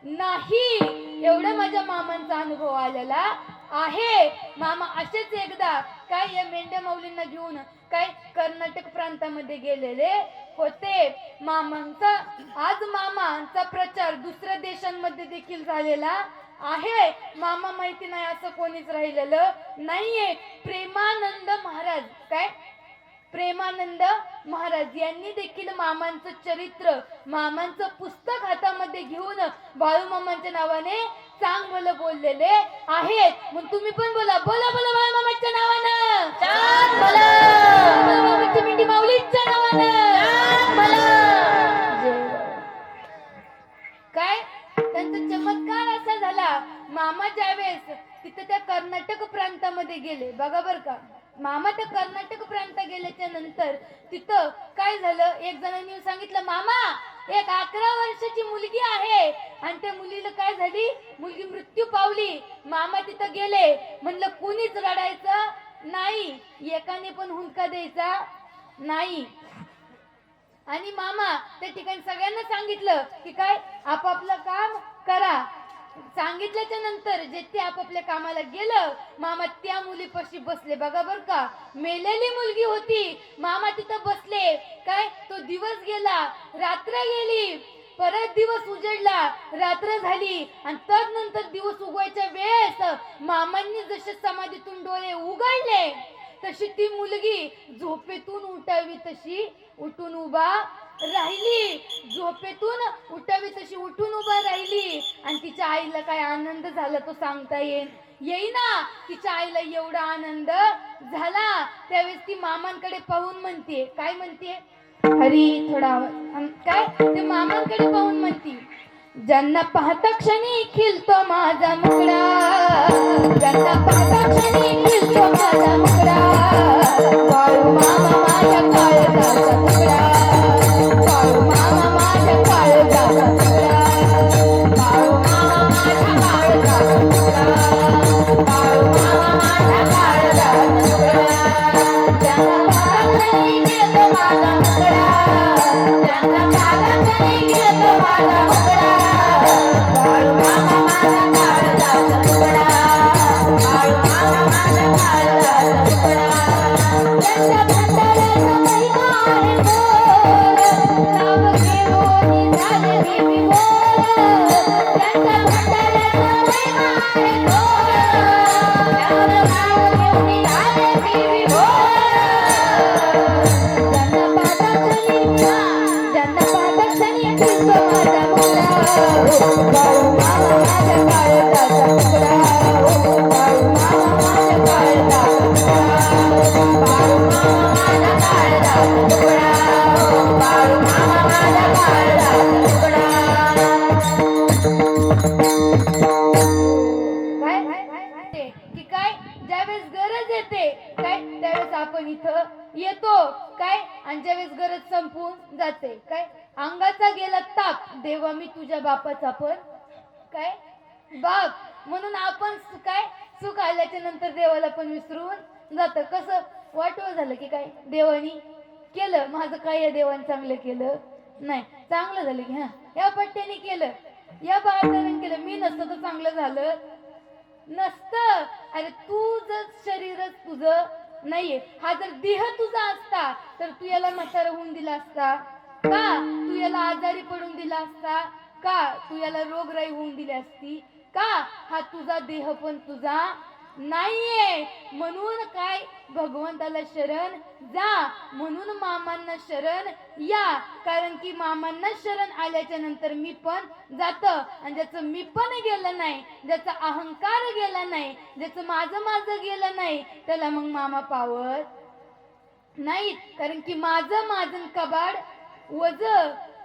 नाही. एवढा माझ्या मामांचा अनुभव आलेला आहे. मामा असेच एकदा काय या मेंढ्या माऊलींना घेऊन काय कर्नाटक प्रांतामध्ये गेलेले होते. मामांचा प्रचार दुसऱ्या देशांमध्ये देखील झालेला आहे. मामा माहिती नाही असं कोणीच राहिलेलं नाहीये. प्रेमानंद महाराज यांनी देखील मामांचं चरित्र, मामांचं पुस्तक हातामध्ये घेऊन बाळू मामांच्या नावाने चांगलं बोललेले आहेत. मग तुम्ही पण बोला बाळू मामाच्या नावानं मामाच्या मेंढी माऊलींच्या नावानं. काय त्यांचा चमत्कार असा झाला. मामा ज्यावेळेस तिथे त्या कर्नाटक प्रांतामध्ये गेले, बघा बर का, मामा त्या कर्नाटक प्रांतात गेल्याच्या नंतर तिथं काय झालं, एक जणांनी सांगितलं, मामा एक 11 वर्षाची मुलगी आहे आणि त्या मुलीला काय झाली, मुलगी मृत्यू पावली. मामा तिथं गेले, म्हणलं कुणीच रडायचं नाही, एकाने पण हुंदका द्यायचा नाही. आणि मामा त्या ठिकाणी सगळ्यांना सांगितलं की काय आपापलं काम करा. सांगितल्याच्या नंतर जे ते आपापल्या कामाला गेलं. मामा त्या मुलीपाशी बसले, बघा बर का, मेलेली मुलगी होती. मामा तिथं बसले. काय तो दिवस गेला, रात्र गेली, परत दिवस उजडला, रात्र झाली आणि त्यानंतर दिवस उगवायच्या वेळेस मामांनी जसे समाधीतून डोळे उघडले तशी ती मुलगी झोपेतून उठावी तशी उठून उभा राहिली. झोपेतून उठावी तशी उठून उभा राहिली आणि तिच्या आईला काय आनंद झाला तो सांगता येईना. तिच्या आईला एवढा आनंद झाला. त्यावेळेस ती मामांकडे पाहून म्हणते, काय म्हणते, हरी थोडा काय ते मामांकडे पाहून म्हणती, ज्यांना पाहता क्षणी खिलतो माझा मुकडा, ज्यांना पाहता क्षणी खिलतो माझा मुकडा, बाळू मामा माझ्या काळजाचा तुकडा, बाळू मामा माझ्या काळजाचा तुकडा, बाळू मामा माझ्या काळजाचा तुकडा, बाळू मामा माझ्या काळजाचा तुकडा, ज्यांना पाहता क्षणी खिलतो माझा मुकडा, ज्यांना पाहता क्षणी खिलतो माझा मुकडा, बाळू मामा माझ्या काळजाचा तुकडा, बाळू मामा माझ्या काळजाचा तुकडा, त्यांच्या भंडाऱ्याचा महिमा आहे बोल, नाव घेऊन झाले मी विभोर, त्यांच्या भंडाऱ्याचा महिमा आहे बोल, नाव घेऊन झाले मी विभोर, ज्यांना पाहता क्षणी खिलतो माझा मुकडा, आणि ज्यावेळेस गरज संपून जाते काय अंगाचा गेला ताप देवा मी तुझ्या बापाचा पण काय बाप म्हणून आपण काय सुख आल्याच्या नंतर देवाला पण विसरून जात कसं वाटवं झालं की काय देवानी केलं माझं काय या देवाने चांगलं केलं नाही चांगलं झालं की हा या पट्ट्याने केलं या बाळाने केलं मी नसतं तर चांगलं झालं नसतं अरे तू जर शरीरच तुझं नाहीये हा जर देह तुझा असता तर तू याला म्हातारा होऊन दिला असता का तू याला आजारी पडून दिला असता का तू याला रोगराई होऊन दिली असती का हा तुझा देह पण तुझा नाहीये म्हणून काय भगवंताला शरण जा म्हणून मामांना शरण या कारण की मामांना शरण आल्याच्या नंतर मी पण जात आणि ज्याचं मी पण गेलं नाही ज्याचा अहंकार गेला नाही ज्याचं माझं गेलं नाही त्याला मग मामा पावत नाहीत कारण की माझं कबाड वज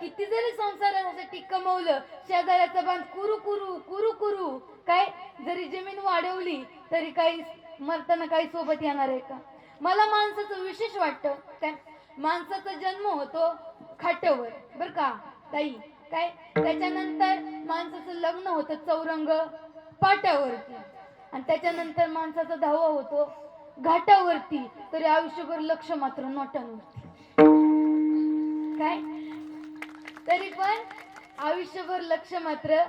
किती जरी संसारासाठी कमवलं शेजाऱ्याचा बांध कुरू काय जरी जमीन वाढवली तरी काही मरताना काही सोबत येणार आहे का मला माणसाचं विशेष वाटतं काय माणसाचा जन्म होतो खाटावर बर का ताई काय त्याच्यानंतर माणसाचं लग्न होतं चौरंग पाटावरती आणि त्याच्यानंतर माणसाचा धावा होतो घाटावरती तरी आयुष्यभर लक्ष मात्र नोटांवरती काय तरी पण आयुष्यभर लक्ष मात्र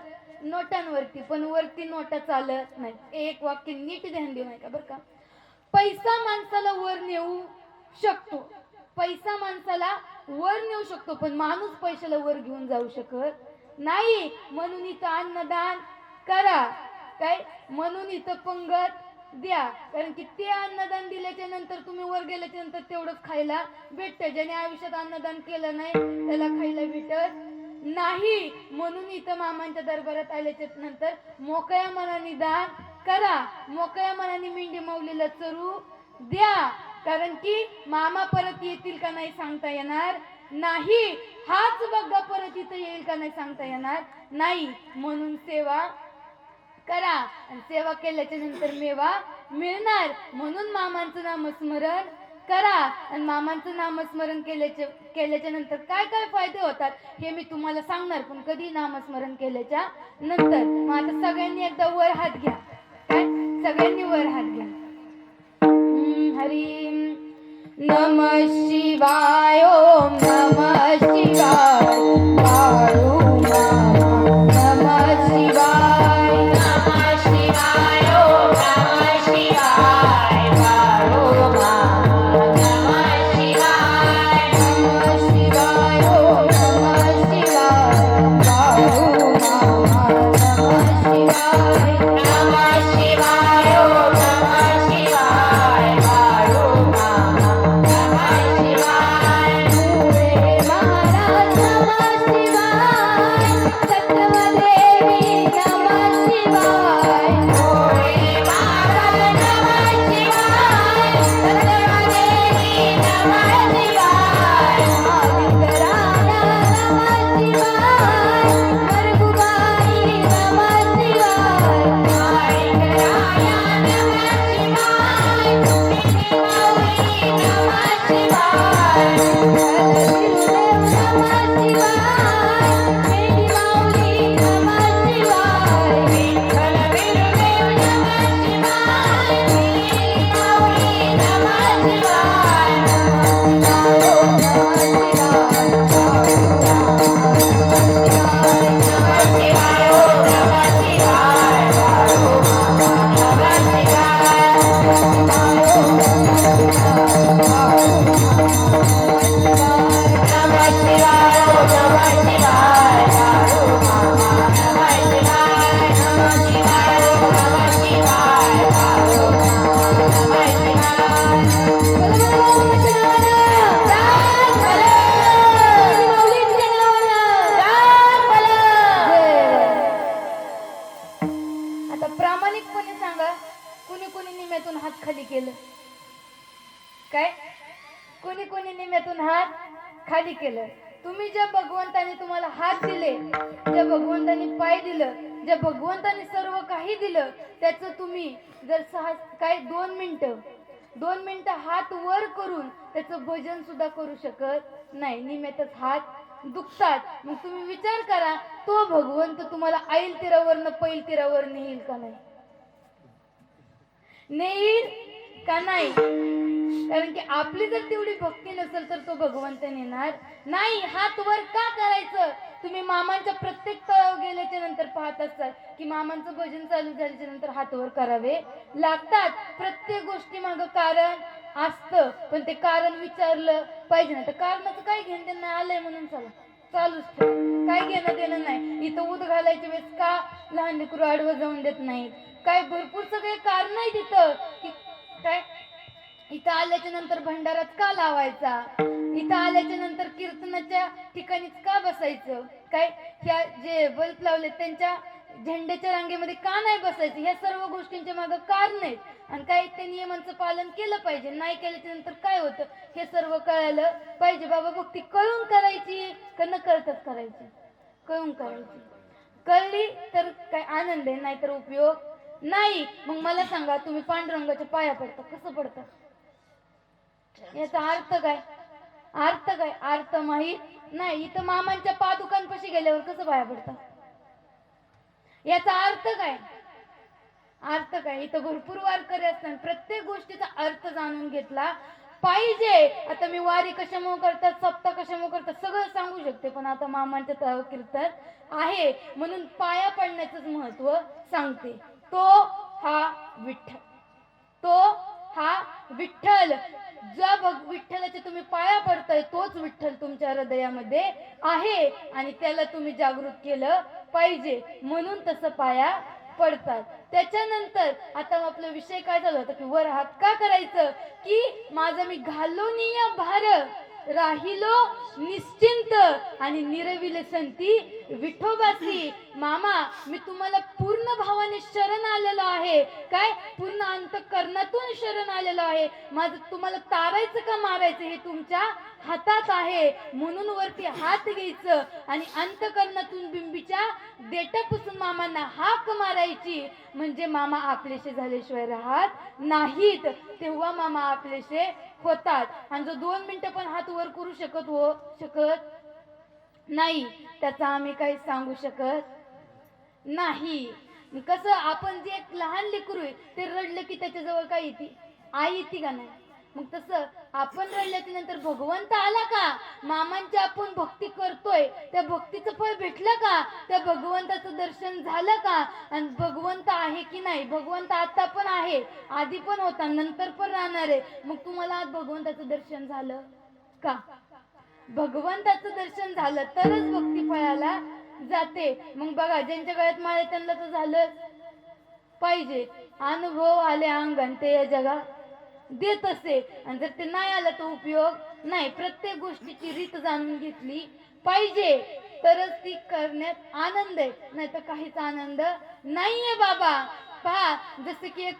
नोटांवरती पण वरती नोटा चालत नाही एक वाक्य नीट ध्यान देऊ नये का बरं का पैसा माणसाला वर नेऊ शकतो पैसा माणसाला वर नेऊ शकतो पण माणूस पैशाला वर घेऊन जाऊ शकत नाही म्हणून इथं अन्नदान करा काय म्हणून इथं पंगत द्या कारण की ते अन्नदान दिल्याच्या नंतर तुम्ही वर गेल्याच्या नंतर तेवढंच खायला भेटतं ज्याने आयुष्यात अन्नदान केलं नाही त्याला खायला भेटत नाही म्हणून इथं मामांच्या दरबारात आल्याच्या नंतर मोकळ्या मनाने दान करा मोकळ्या मनाने मेंढी माऊलीला चरू द्या कारण की मामा परत येतील का नाही सांगता येणार नाही हाच बघा परत इथं येईल का नाही सांगता येणार नाही म्हणून सेवा करा आणि सेवा केल्याच्या नंतर मेवा मिळणार म्हणून मामांचं नामस्मरण करा आणि मामांचं नामस्मरण केल्याच्या नंतर काय काय फायदे होतात हे मी तुम्हाला सांगणार पण कधी नामस्मरण केल्याच्या नंतर मग आता सगळ्यांनी एकदा वर हात घ्या काय सगळ्यांनी वर हात घ्या हरी नमः शिवाय ओम नमः शिवाय वाळू मामा नमः शिवाय नमः शिवाय ओम नमः शिवाय वाळू मामा नमः शिवाय नमः शिवाय ओम नमः शिवाय वाळू मामा नमः शिवाय नमः शिवाय ओम नमः शिवाय वाळू मामा नमः शिवाय मुळे महाराज नमः शिवाय सत्यवदेवी नमः शिवाय भोळे महाराज नमः शिवाय सत्यवदेवी नमः शिवाय महावितराया नमः शिवाय मरगुबाई नमः शिवाय माईकराया नमः शिवाय माऊली नमः शिवाय गुरुदेव नमः शिवाय मेरी माऊली नमः शिवाय विठ्ठल बिरुदेव नमः शिवाय माऊली नमः शिवाय नमः शिवाय ओम नमः शिवाय वाळू मामा नमः शिवाय नमः शिवाय ओम नमः शिवाय वाळू मामा नमः शिवाय नमः शिवाय ओम नमः शिवाय वाळू मामा नमः शिवाय आता प्रामाणिकपणे सांगा कुणी कुणी निम्यातून हात खाली केलं काय कुणी कुणी निम्यातून हात खाली केलं तुम्ही ज्या भगवंताने तुम्हाला हात दिले ज्या भगवंताने पाय दिलं ज्या भगवंताने सर्व काही दिलं त्याचं तुम्ही जर काय 2 मिनिटं हात वर करून त्याचं भजन सुद्धा करू शकत नाही, निमेतच हात दुखतात. मग तुम्ही विचार करा, तो भगवंत तुम्हाला ऐल तीरावरनं पैल तीरावर नेईल का नाही? नेईल का नाही? कारण की आपली जर तेवढी भक्ती नसेल तर तो भगवंत नेणार नाही. हात वर का करायचं? तुम्ही मामांच्या प्रत्येक तळावर गेल्याच्या नंतर पाहत असाल की मामांचं भजन चालू झाल्याच्या नंतर हात वर करावे लागतात. प्रत्येक गोष्टी मागं कारण असतं, पण ते कारण विचारलं पाहिजे ना. तर कारणाचं काय घेणं देणं नाही, आलंय म्हणून चला चालूच ठेव, काय घेणं देणं नाही. इथं उद घालायच्या वेळेस का लहान लेकरू आडवं जाऊन देत नाहीत? काय भरपूर सगळे कारण आहे तिथं की काय इथं आल्याच्या नंतर भंडारात का लावायचा, इथं आल्याच्या नंतर कीर्तनाच्या ठिकाणीच का बसायचं, काय ह्या जे बल्ब लावले त्यांच्या झेंड्याच्या रांगेमध्ये का नाही बसायचं, ह्या सर्व गोष्टींच्या मागं कारण आहेत. आणि काय त्या नियमांचं पालन केलं पाहिजे, नाही केल्याच्या नंतर काय होतं हे सर्व कळायला पाहिजे. बाबा भक्ती कळून करायची का न कळतच करायची? कळून करायची. कळली तर काय आनंद आहे, नाहीतर उपयोग नाही. मग मला सांगा, तुम्ही पांडुरंगाच्या पाया पडता, कसं पडता? याचा अर्थ काय? अर्थ काय? अर्थ माहित नाही. इथं मामांच्या पादुकांपाशी गेल्यावर कसं पाया पडता? याचा अर्थ काय? अर्थ काय? इथं भरपूर वारकरी असतात, प्रत्येक गोष्टीचा अर्थ जाणून घेतला पाहिजे. आता मी वारी कशामुळे करतात, सप्ताह कशामुळे करतात सगळं सांगू शकते, पण आता मामांच्या तळावर कीर्तन आहे म्हणून पाया पडण्याचंच महत्व सांगते. तो हा विठ्ठल, तो हा विठ्ठल. ज्या विठ्ठलाच्या तुम्ही पाया पडताय तोच विठ्ठल तुमच्या हृदयामध्ये आहे आणि त्याला तुम्ही जागृत केलं पाहिजे, म्हणून तसं पाया पडतात. त्याच्यानंतर आता आपला विषय काय झाला होता की वर हात का करायचं, की माझं मी घालोनिया भार राहिलो निश्चिंत आणि निरविले संती विठोबासी. मामा मी तुम्हाला पूर्ण भावाने शरण आलेलो आहे, काय पूर्ण अंतःकरणातून शरण आलेलो आहे. माझं तुम्हाला तारायचं का मारायचं हे तुमच्या हातात आहे, म्हणून वरती हात घ्यायचं आणि अंतःकरणातून बिंबीच्या देठापासून मामांना हाक मारायची, म्हणजे मामा आपलेशे झाल्याशिवाय राहत नाहीत, तेव्हा मामा आपलेशे होतात. आणि जो 2 मिनिटं पण हात वर करू शकत नाही त्याचा आम्ही काही सांगू शकत नाही. कसं आपण जे एक लहान लेकरू आहे ते रडलं की त्याच्याजवळ काय येते? आई येते का नाही? मग तसं आपण रडल्याच्या नंतर भगवंत आला का? मामांची आपण भक्ती करतोय त्या भक्तीचं फळ भेटलं का? त्या भगवंताचं दर्शन झालं का? आणि भगवंत आहे की नाही? भगवंत आता पण आहे, आधी पण होता, नंतर पण राहणार आहे. मग तुम्हाला आज भगवंताचं दर्शन झालं का? भगवंताचं दर्शन झालं तरच भक्ती फळाला जाते. मग बघा, ज्यांच्या गळ्यात माळे त्यांना तर झालं पाहिजे. अनुभव आले अंगण ते या जगात देत असे, आणि जर ते नाही आलं तर उपयोग नाही. प्रत्येक गोष्टीची रीत जाणून घेतली पाहिजे तरच ती करण्यात आनंद आहे, नाही तर काहीच आनंद नाहीये बाबा. पहा, जसं की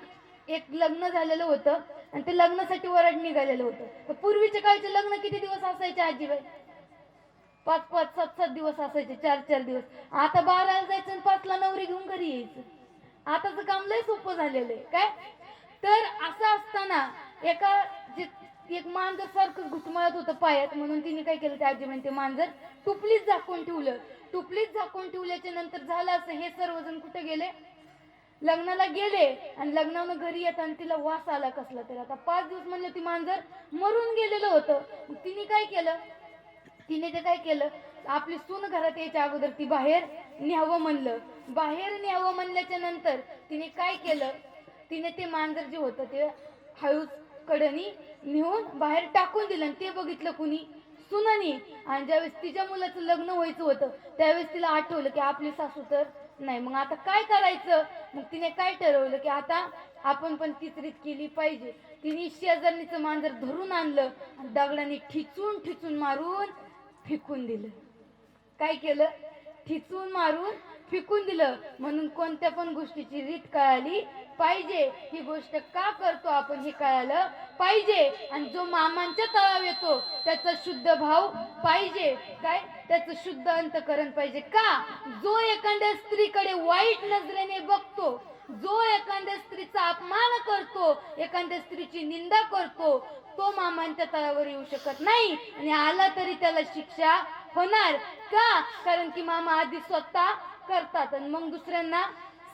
एक लग्न झालेलं होतं आणि ते लग्नासाठी वरड निघालेलं होतं. तर पूर्वीच्या काळचे लग्न किती दिवस असायचे आजीबाई? 5-5, 7-7 दिवस असायचे, 4-4 दिवस. आता 12ला जायचं आणि 5ला नवरी घेऊन घरी यायचं. आताचं काम लय सोपं झालेलं आहे काय. तर असं असताना एक मांजर सारखं घुटमळत होतं पायात, म्हणून तिने काय केलं, त्या आजी म्हणते मांजर टुपलीच झाकून ठेवलं. टुपलीच झाकून ठेवल्याच्या नंतर झालं असं, हे सर्वजण कुठे गेले? लग्नाला गेले. आणि लग्नावरून घरी येताना तिला वास आला कसला तरी. आता 5 दिवस म्हणलं ती मांजर मरून गेलेलं होतं. मग तिने काय केलं, आपली सून घरात यायच्या अगोदर ती बाहेर न्यावं म्हणलं. बाहेर न्यावं म्हणल्याच्या नंतर तिने काय केलं, तिने ते मांजर जे होतं ते हळूच कडनी नेऊन बाहेर टाकून दिलं. आणि ते बघितलं कुणी? सुनानी. आणि ज्यावेळेस तिच्या मुलाचं लग्न व्हायचं होतं त्यावेळेस तिला आठवलं की आपली सासू तर नाही. मग आता काय करायचं? मग तिने काय ठरवलं की आता आपण पण तीच रीत केली पाहिजे. तिने शेजारणीचं मांजर धरून आणलं आणि दगडाने ठिचून मारून फेकून दिलं. काय केलं? ठिचून मारून फेकून दिलं. म्हणून कोणत्या पण गोष्टीची रीत कळाली पाहिजे. ही गोष्ट का करतो आपण हे कळालं पाहिजे. आणि जो मामांच्या तळावर येतो त्याचा शुद्ध भाव पाहिजे, काय त्याचं शुद्ध अंतकरण पाहिजे. का जो एखाद्या स्त्रीकडे वाईट नजरेने बघतो जो एखाद्या स्त्रीचा अपमान करतो, एखाद्या स्त्रीची निंदा करतो, तो मामांच्या तळावर येऊ शकत नाही आणि आला तरी त्याला शिक्षा होणार. का? कारण की मामा आधी स्वतः करतात आणि मग दुसऱ्यांना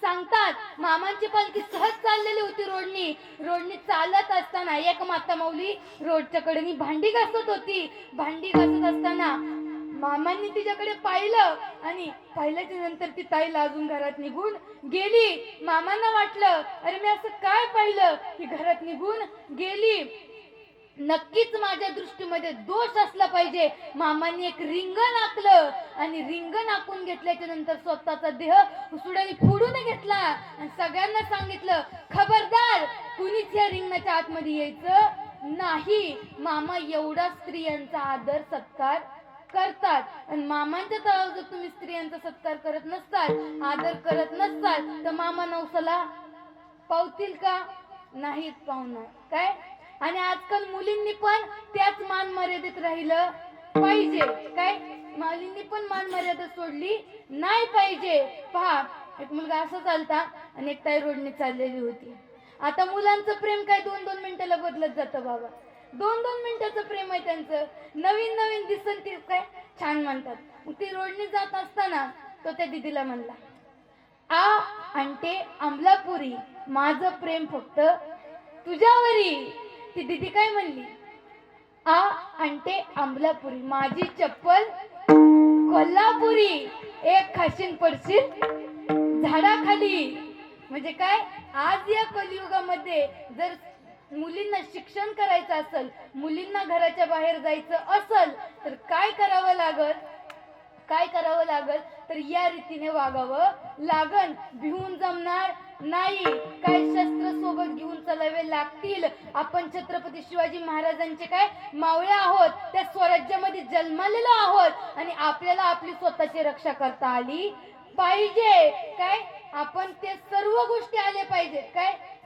सांगतात. मामांची पालखी सहज चाललेली होती रोडनी चालत असताना एक माता माऊली रोडच्या कडेनी भांडी घासत होती. भांडी घासत असताना मामांनी तिच्याकडे पाहिलं आणि पाहिल्याच्या नंतर ती ताई लाजून घरात निघून गेली. मामांना वाटलं, अरे मी असं काय पाहिलं की घरात निघून गेली, नक्कीच माझ्या दृष्टीमध्ये दोष असला पाहिजे. मामांनी एक रिंगण आखलं आणि रिंगण आखून घेतल्याच्या नंतर स्वतःचा देह उसुडाने फोडून घेतला आणि सगळ्यांना सांगितलं, खबरदार, कुणीच या रिंगणाच्या आतमध्ये यायचं नाही. मामा एवढा स्त्रियांचा आदर सत्कार करतात आणि मामांच्या तळावर जर तुम्ही स्त्रियांचा सत्कार करत नसताल, आदर करत नसताल, तर मामा नवसाला पावतील का? नाहीच पावणार. काय? आणि आजकाल मुलींनी पण त्याच मान मर्यादेत राहिलं पाहिजे. काय? मुलींनी पण मान मर्यादा सोडली नाही पाहिजे. पहा, एक मुलगा असा चालता आणि एक ताई रोडने चाललेली होती. आता मुलांचं प्रेम काय 2-2 मिनिटाला बदलत जातं बाबा. 2-2 मिनिटाचं प्रेम आहे त्यांचं. नवीन दिसन ते काय छान म्हणतात. मग ती रोडने जात असताना तो त्या दिदीला म्हणला, आ अंटे अमलापुरी, माझं प्रेम फक्त तुझ्यावरी. ती दिदी काय म्हणली, आ अंटे अमलापुरी, माझी चप्पल कोल्हापुरी, एक खाशीन पडशील झाडाखाली. म्हणजे काय? आज या कलियुगामध्ये जर मुलींना शिक्षण करायचं असेल, मुलींना घराच्या बाहेर जायचं असेल, तर काय करावं लागल? तर या रीतीने वागावं लागन. भिवून जमणार नाही. काय शस्त्र सोबत घेऊन चालावे लागतील. आपण छत्रपती शिवाजी महाराजांचे काय मावळे आहोत, त्या स्वराज्यामध्ये जन्मलेलो आहोत आणि आपल्याला आपली स्वतःची रक्षा करता आली पाहिजे. काय? आपण ते सर्व गोष्टी आल्या पाहिजेत.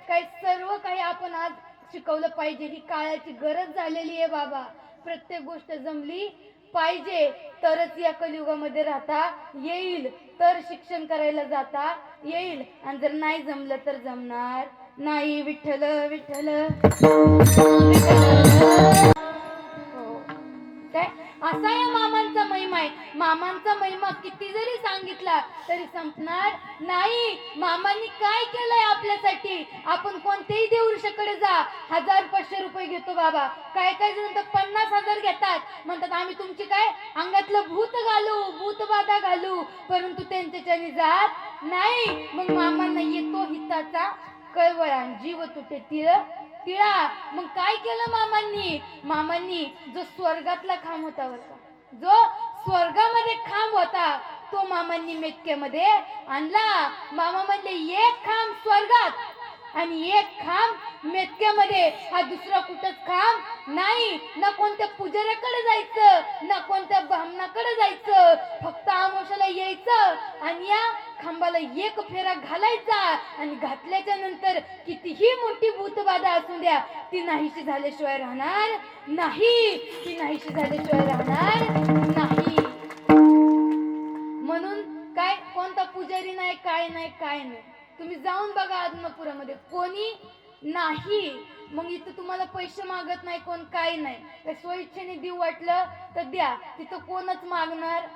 काय सर्व काही आपण आज शिकवलं पाहिजे. ही काळाची गरज झालेली आहे बाबा. प्रत्येक गोष्ट जमली पाहिजे तरच या कलियुगामध्ये राहता येईल, तर शिक्षण करायला जाता येईल. आणि जर नाही जमलं तर जमणार नाही. विठ्ठल विठ्ठल. काय? असा या मामांचा महिमा आहे. मामांचा महिमा किती जरी सांगितला तरी संपणार नाही. मामांनी काय केलंय आपल्यासाठी? आपण कोणत्याही देवऋषाकडे जा, 1000-500 रुपये घेतो बाबा. काय जण तर 50,000 घेतात. म्हणतात आम्ही तुमची काय अंगातलं भूत बाधा घालू, परंतु त्यांच्याच्याने जात नाही. मग मामांना येतो हिताचा कळवळा, जीव तुटे तिळा. मग काय केलं मामांनी? जो स्वर्गातला खांब होता बरं, जो स्वर्गामध्ये खांब होता, तो मामांनी मेटक्यामध्ये आणला. मामा म्हणले, एक खांब स्वर्गात आणि एक खांब मेटक्यामध्ये. हा दुसरा कुठंच खांब नाही. ना कोणत्या पुजाऱ्याकडे जायचं, ना कोणत्या ब्राह्मणाकडे जायचं. फक्त आमोशाला यायचं आणि या खांबाला एक फेरा घालायचा आणि घातल्याच्या नंतर कितीही मोठी भूतबाधा असू द्या, ती नाहीशी झाल्याशिवाय राहणार नाही. म्हणून काय कोणता पुजारी नाही, काय नाही. तुम्ही जाऊन बघा आदमापुरामध्ये कोणी नाही. मग इथं तुम्हाला पैसे मागत नाही कोण, काय नाही. स्वइच्छेने देऊ वाटलं तर द्या, तिथं कोणच मागणार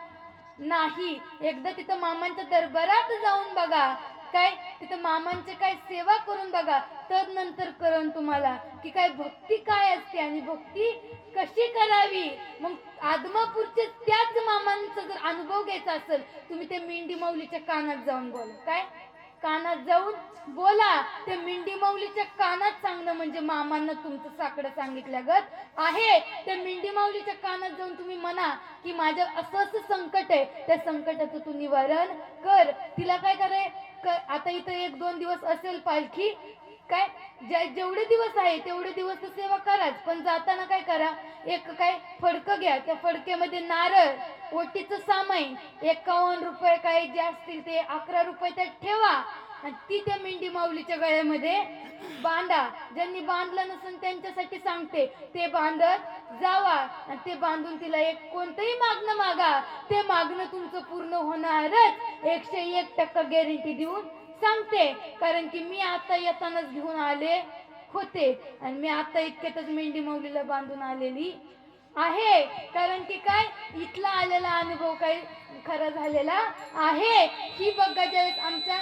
नाही. एकदा तिथं मामांच्या दरबारात जाऊन बघा. काय तिथं मामांचे काय सेवा करून बघा, तर नंतर कळण तुम्हाला की काय भक्ती काय असते आणि भक्ती कशी करावी. मग आदमापूरचे त्याच मामांचा जर अनुभव घ्यायचा असेल, तुम्ही ते मेंढी माऊलीच्या कानात जाऊन बोला. काय कानात जाऊन बोला. ते मेंढी माऊलीच्या कानात सांगणं म्हणजे मामांना तुमचं साकडं सांगितल्यागत आहे. त्या मेंढी माऊलीच्या कानात जाऊन तुम्ही म्हणा की माझ्या असं संकट आहे, त्या संकटाचं तू निवारण कर. तिला काय कराय, आता इथं 1-2 दिवस असेल पालखी, काय जेवढे दिवस आहे तेवढे दिवस तर सेवा कराच. पण जाताना काय करा, एक काय फडकं घ्या, त्या फडक्यामध्ये नारळ, ओटीचं सामान, 51 रुपये काय जे असतील ते 11 रुपये त्यात ठेवा आणि ती त्या मेंढी माऊलीच्या गळ्यामध्ये बांधा. ज्यांनी बांधलं नसेल त्यांच्यासाठी सांगते, ते बांधत जावा आणि ते बांधून तिला एक कोणतंही मागणं मागा, ते मागणं तुमचं पूर्ण होणारच. 101% गॅरंटी देऊन सांगते, कारण की मी आता येतानाच घेऊन आले होते आणि मी आता इतक्यातच मेंढी माऊलीला बांधून आलेली आहे. कारण की काय इथला आलेला अनुभव काही खरा झालेला आहे. ही बघा ज्यावेळेस आमच्या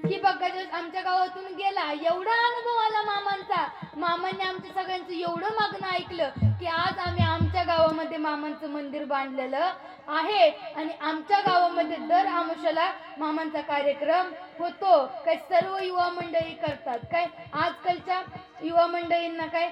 ही बघा ज्यावेळेस आमच्या गावातून गेला, एवढा अनुभव आला मामांचा. मामांनी आमच्या सगळ्यांचं एवढं मागणं ऐकलं की आज आम्ही आमच्या गावामध्ये मामांचं मंदिर बांधलेलं आहे आणि आमच्या गावामध्ये दर आमुषाला मामांचा कार्यक्रम होतो. काय सर्व युवा मंडळी करतात. काय आजकालच्या युवा मंडळींना काय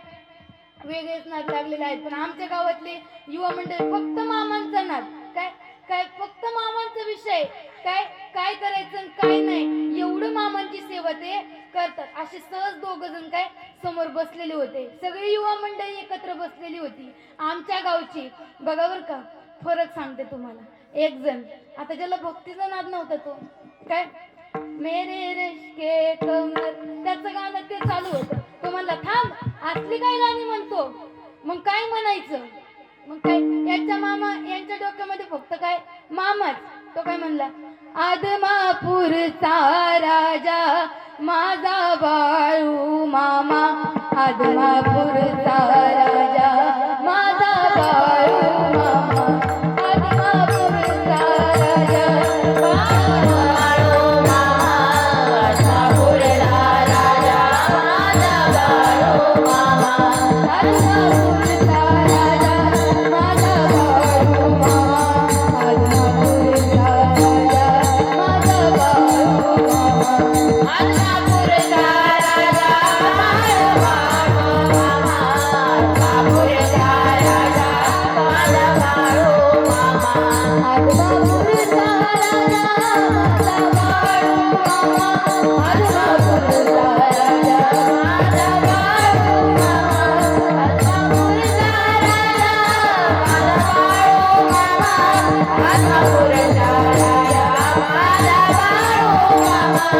वेगळेच नाद लागलेले आहेत, पण आमच्या गावातले युवा मंडळी फक्त मामांचा नाद. काय काय फक्त मामांचा विषय, काय काय करायचं आणि काय नाही एवढं मामांची सेवा ते करतात. असे सहज दोघ जण काय समोर बसलेले होते, सगळी युवा मंडळी एकत्र बसलेली होती आमच्या गावची. बघा बर का, फरक सांगते तुम्हाला. एक जण आता ज्याला भक्तीचा नाद नव्हता तो काय मेरे रश्के कमर त्याचं गाणं ते चालू होतं. तो म्हणला थांब असली काय गाणी म्हणतो, मग काय म्हणायचं. मग काय यांच्या डोक्यामध्ये फक्त काय मामाच. तो काय म्हणला, आदमापूरचा राजा माझा बाळू मामा, आदमापूरचा राजा माझा बाळू मामा, आदमापूरचा राजा बाळू मामा, आदमापूरचा राजा माझा बाळू मामा, आदमापूरचा राजा माझा बाळू मामा, आदमापूरचा राजा माझा बाळू मामा, आदमापूरचा राजा माझा बाळू मामा, आदमापूरचा राजा माझा बाळू मामा, आदमापूरचा राजा माझा बाळू मामा, आदमापूरचा राजा माझा बाळू मामा, आदमापूरचा राजा माझा बाळू मामा, आदमापूरचा राजा माझा बाळू मामा,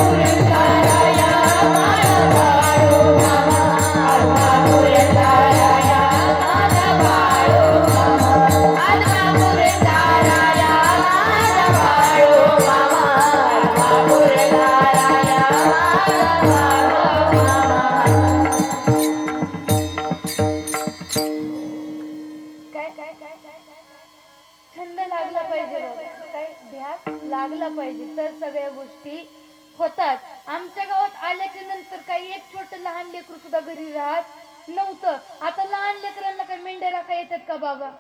आदमापूरचा राजा माझा बाळू मामा, आदमापूरचा राजा माझा बाळू मामा, आदमापूरचा राजा माझा बाळू मामा, आदमापूरचा राजा माझा काय काय काय काय छंद लागला पाहिजे बाबा. काय ध्यास लागला पाहिजे तर सगळ्या गोष्टी होतात. आमच्या गावात आल्याच्या नंतर काही एक छोटं लहान लेकरू सुद्धा घरी राहत नव्हतं. आता लहान लेकरांना काय मेंढ्या राखा येतात का बाबा?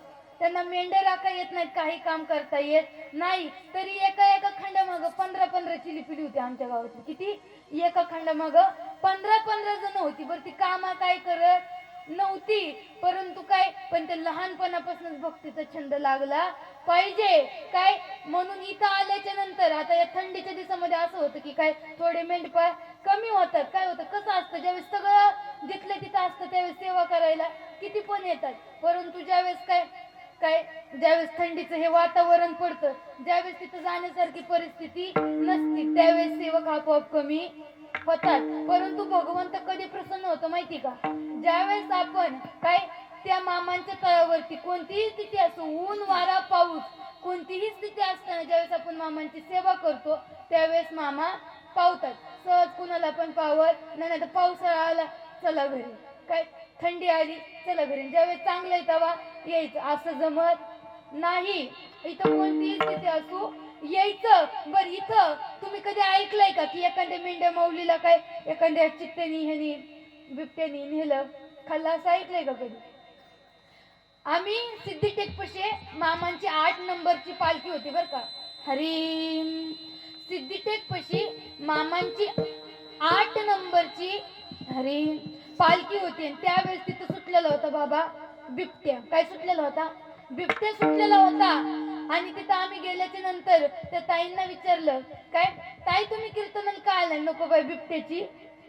त्यांना मेंढ्या राखा येत नाहीत, काही काम करता येत नाही. तरी एका एका खंडामागं 15 चिली पिढी होती आमच्या गावातली. किती? एका खंडामागं 15 जण होती. बरं ती कामा काय करत नव्हती, परंतु काय पण ते लहानपणापासूनच भक्तीचा छंद लागला पाहिजे. काय म्हणून इथं आल्याच्या नंतर आता या थंडीच्या दिवसामध्ये असं होतं की काय थोडे मेंढपाळ कमी होतात. काय होतं, कसं असतं, ज्यावेळेस सगळं जिथलं तिथं असतं त्यावेळेस सेवा करायला किती पण येतात. परंतु ज्यावेळेस काय ज्यावेळेस थंडीचं हे वातावरण पडतं, ज्यावेळेस तिथं जाण्यासारखी परिस्थिती नसती, त्यावेळेस सेवक आपोआप कमी होतात. परंतु भगवंत कधी प्रसन्न होतो माहिती का? ज्यावेळेस आपण काय त्या मामांच्या तळावरती कोणतीही स्थिती असो, ऊन वारा पाऊस कोणतीही स्थिती असताना ज्यावेळेस आपण मामांची सेवा करतो त्यावेळेस मामा पावतात. सहज कुणाला पण पावत नाही तर पावसाळा आला चला घरी, काय थंडी आली चला घरी, ज्यावेळेस चांगलं आहे तेव्हा यायचं, असं जमत नाही. इथं कोणतीही स्थिती असो यायचं. बर इथं तुम्ही कधी ऐकलंय का की एखाद्या मेंढ्या माऊलीला काय एखाद्या चित्त्यानी ह्यानी बिबट्यानी नेलं खाल्लं, असं ऐकलंय का कधी? आम्ही सिद्धिटेकपाशी मामांची 8 नंबरची पालखी होती बर का. हरी सिद्धिटेकपाशी मामांची 8 नंबरची हरी पालखी होती आणि त्यावेळेस तिथं सुटलेला होता बाबा बिबट्या. काय सुटलेला होता? बिबट्या सुटलेला होता. आणि तिथं आम्ही गेल्याच्या नंतर त्या ताईंना विचारलं, काय ताई तुम्ही कीर्तनाला का आला? नको बाई बिबट्याची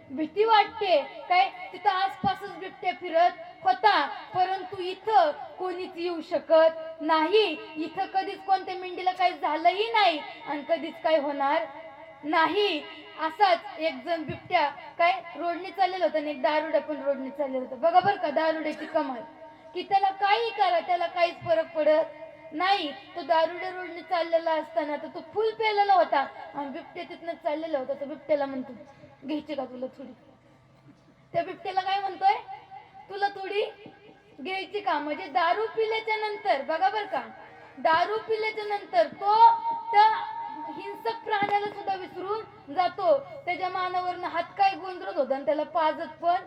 भीती वाटते. काय तिथं आसपासच बिबट्या फिरत होता, परंतु इथं कोणीच येऊ शकत नाही. इथं कधीच कोणत्या मेंढीला काही झालंही नाही आणि कधीच काय होणार नाही. असाच एक जण बिबट्या काय रोडने चाललेला होता आणि एक दारुडा पण रोडने चाललेला होता. बघा बरं का दारुड्याची कमाल की त्याला काही करा त्याला काहीच फरक पडत नाही, तो दारुड्या रोडने चाललेला असताना तर तो फुल पेलेला होता आणि बिबट्या तिथनं चाललेला होता. तो बिबट्याला म्हणतो, घ्यायची का तुला थोडी? त्या बिबट्याला काय म्हणतोय, तुला थोडी घ्यायची का? म्हणजे दारू पिल्याच्या नंतर बघा बर का, दारू पिल्याच्या नंतर तो त्या हिंसक प्राण्याला सुद्धा विसरून जातो. त्याच्या मानावरनं हात काय गोंधळत होता आणि त्याला पाजत पण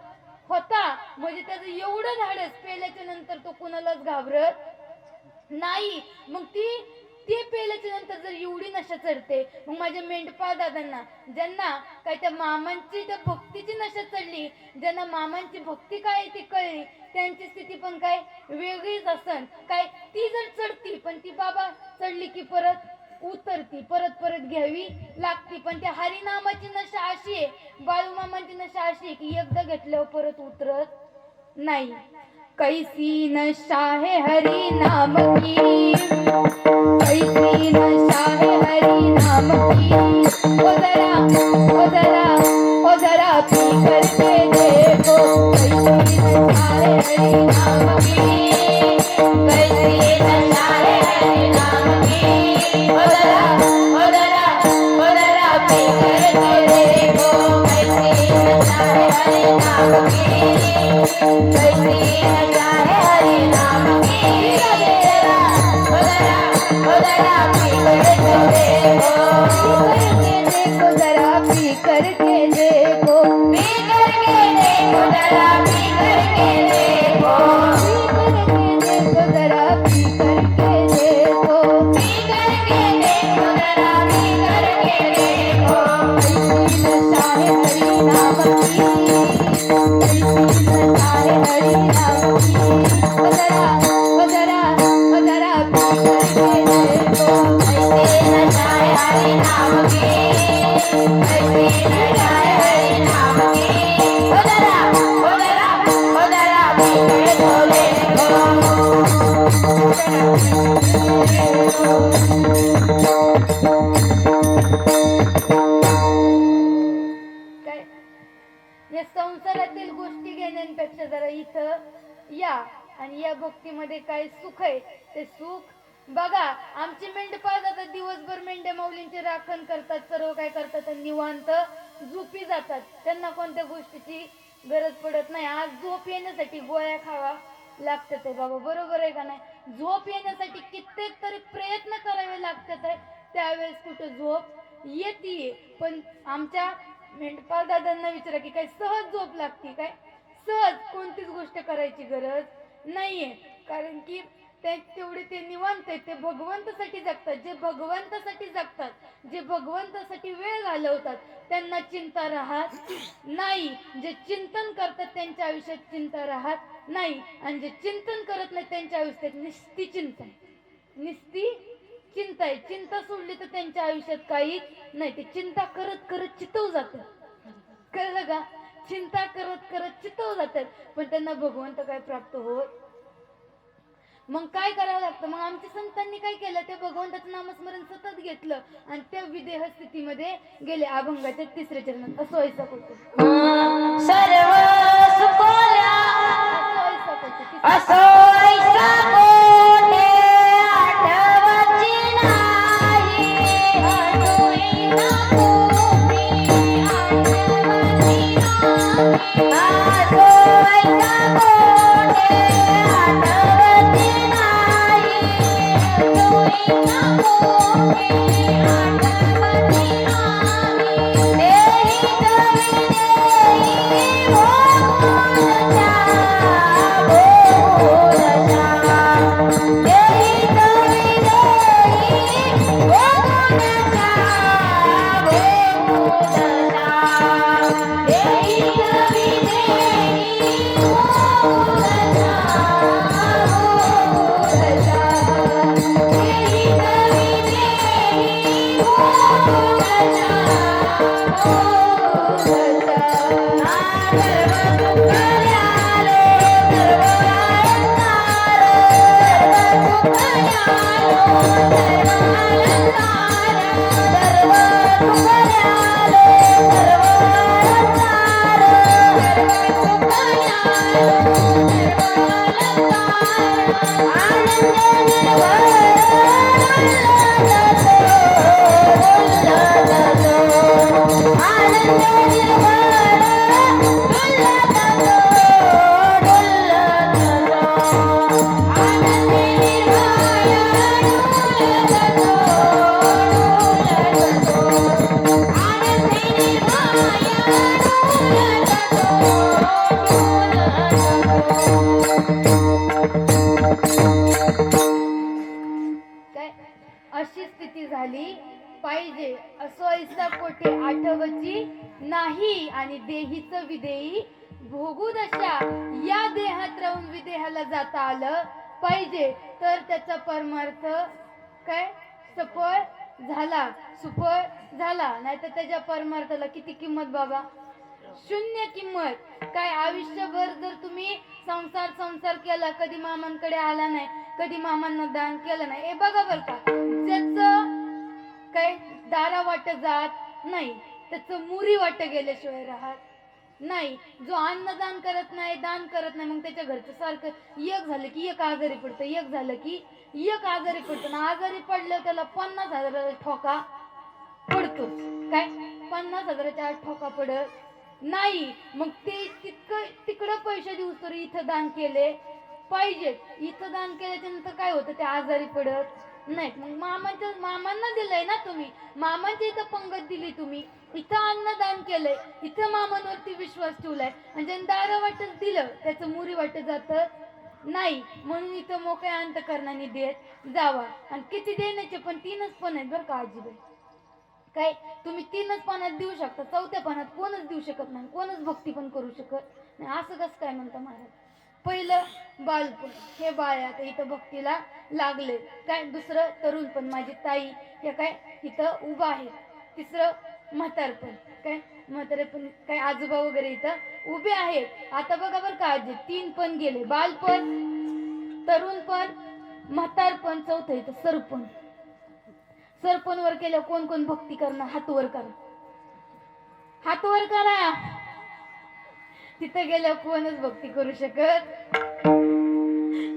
होता. म्हणजे त्याचं एवढं धाडस, पेल्याच्या नंतर तो कुणालाच घाबरत नाही. मग ते पेल्याच्या नंतर जर एवढी नशा चढते, मग माझ्या मेंढपाळ दादांना, ज्यांना काय त्या मामांची त्या भक्तीची नशा चढली, ज्यांना मामांची भक्ती काय ती कळली, त्यांची स्थिती पण काय वेगळीच असन. काय ती जर चढती, पण ती बाबा चढली की परत उतरती, परत परत घ्यावी लागती. पण त्या हरिनामाची नशा अशी आहे, बाळूमामांची नशा अशी आहे की एकदा घेतल्यावर परत उतरत नाही. कैसी नशा है हरि नाम की, कैसी नशा है हरि नाम की, ओ जरा ओ जरा ओ जरा पी करके देखो, कैसी नशा है हरि नाम की, कैसी नशा है हरि नाम की, ओ जरा पी करके देखो, कैसी नशा है हरि नाम की, कैसी नशा है हरि नाम की, ओ जरा पी करके देखो, जरा पी करके देखो, पी करके देखो, जरा पी करके देखो, जरा पी करके देखो, पी करके देखो, जरा पी करके देखो, कैसी नशा है हरि नाम की, कैसी नशा है हरि नाम की, ओ जरा पी करके देखो, कैसी नशा है हरि नाम की, कैसी नशा है हरि नाम की, ओ जरा पी करके काय या संसारातील गोष्टी घेण्यापेक्षा जरा इथं या आणि या भक्तीमध्ये काय सुख आहे ते सुख बघा. आमची मेंढपाळ जातात, दिवसभर मेंढ्या माऊलींचे राखण करतात, सर्व काय करतात आणि निवांत झोपी जातात. त्यांना कोणत्या गोष्टीची गरज पडत नाही. आज झोप येण्यासाठी गोळ्या खावा लागतात आहे बाबा, बरोबर आहे का नाही? झोप येण्यासाठी कित्येक तरी प्रयत्न करावे लागतात आहे, त्यावेळेस कुठं झोप येते. पण आमच्या मेंढपाळ दादांना विचारा की काय सहज झोप लागते काय? सहज कोणतीच गोष्ट करायची गरज नाहीये, कारण की तेवढे ते निवांत आहेत. ते भगवंतासाठी जगतात. जे भगवंतासाठी जगतात, जे भगवंतासाठी वेळ घालवतात, त्यांना चिंता राहत नाही. जे चिंतन करतात त्यांच्या आयुष्यात चिंता राहत नाही, आणि जे चिंतन करत नाही त्यांच्या आयुष्यात निस्ती चिंता आहे. निस्ती चिंता आहे. चिंता सोडली तर त्यांच्या आयुष्यात काहीच नाही. ते चिंता करत करत चितव जातात, कळलं का? चिंता करत करत चितव जातात, पण त्यांना भगवंत काय प्राप्त होत. मग काय करावं लागतं? मग आमच्या संतांनी काय केलं? ते भगवंताचं नामस्मरण सतत घेतलं आणि त्या विदेह स्थितीमध्ये गेले. अभंगाच्या 3ऱ्या चरणात असं व्हायचं होतं. सर्व सुखोल्या असं व्हायचं होतं. असो ऐसा कोठे आठवची नाही, आठवी नामोनी आठवची नाही, असो ऐसा कोठे आठवची नाही, आठवी नामोनी आठवची नाही, देही जवी देही भोगोदशा, भोगोदशा, देही जवी देही भोगोदशा, भोगोदशा, देही जवी देही भोगोदशा, भोगोदशा, देही जवी देही भोगोदशा, आनंद निर्भय पाहिजे असो ऐसा कोठे आठवची नाही आणि देहीच विदेही भोगू दशा या देहात राहून विदेहाला जाता आलं पाहिजे तर त्याचा परमार्थ काय सफळ झाला सुफळ झाला. नाही तर त्याच्या परमार्थाला किती किंमत बाबा, शून्य किंमत. काय आयुष्यभर जर तुम्ही संसार केला, कधी मामांकडे आला नाही, कधी मामांना दान केलं नाही, हे बघा बर का, ज्याचं काय दारा वाट जात नाही त्याचं मुरी वाट गेल्याशिवाय राहत नाही. जो अन्नदान करत नाही, दान करत नाही, मग त्याच्या घरचं सारखं एक झालं की एक आजारी पडतं, एक झालं की एक आजारी पडतं ना. आजारी पडलं त्याला 50,000 ठोका पडतो. काय 50,000च्या आत ठोका पडत नाही. मग ते तिकडं पैसे देऊस तर इथं दान केले पाहिजे. इथं दान केल्याच्या नंतर काय होतं, ते आजारी पडत नाहीत. मग मामांना दिलंय ना तुम्ही, मामांच्या इथं पंगत दिली तुम्ही, इथं अन्नदान केलंय, इथं मामांवरती विश्वास ठेवलाय आणि ज्यांनी दारा वाटच दिलं त्याचं मुरी वाट जात नाही. म्हणून इथं मोकळ्या अंतकरणाने देत जावा. आणि किती देण्याचे पण 3च पण आहेत बरं का आजीबाई. काय तुम्ही 3च पानात देऊ शकता, 4थ्या पानात कोणच देऊ शकत नाही, कोणच भक्ती पण करू शकत नाही. असं कसं काय म्हणता महाराज. पहिलं बालपण, हे बाळ आता इथं भक्तीला लागले. काय दुसरं तरुणपण, माझी ताई हे काय इथं उभा आहे. तिसरं म्हातारपण, काय म्हातारेपण, काय आजोबा वगैरे इथं उभे आहेत. आता बघा बरं का आजी, 3 पण गेले, बालपण, तरुणपण, म्हातारपण, चौथं इथं सरपण. सरपण वर केलं कोण कोण भक्ती करणार, हात वर करा, हात वर करा. तिथं गेल्यावर कोणच भक्ती करू शकत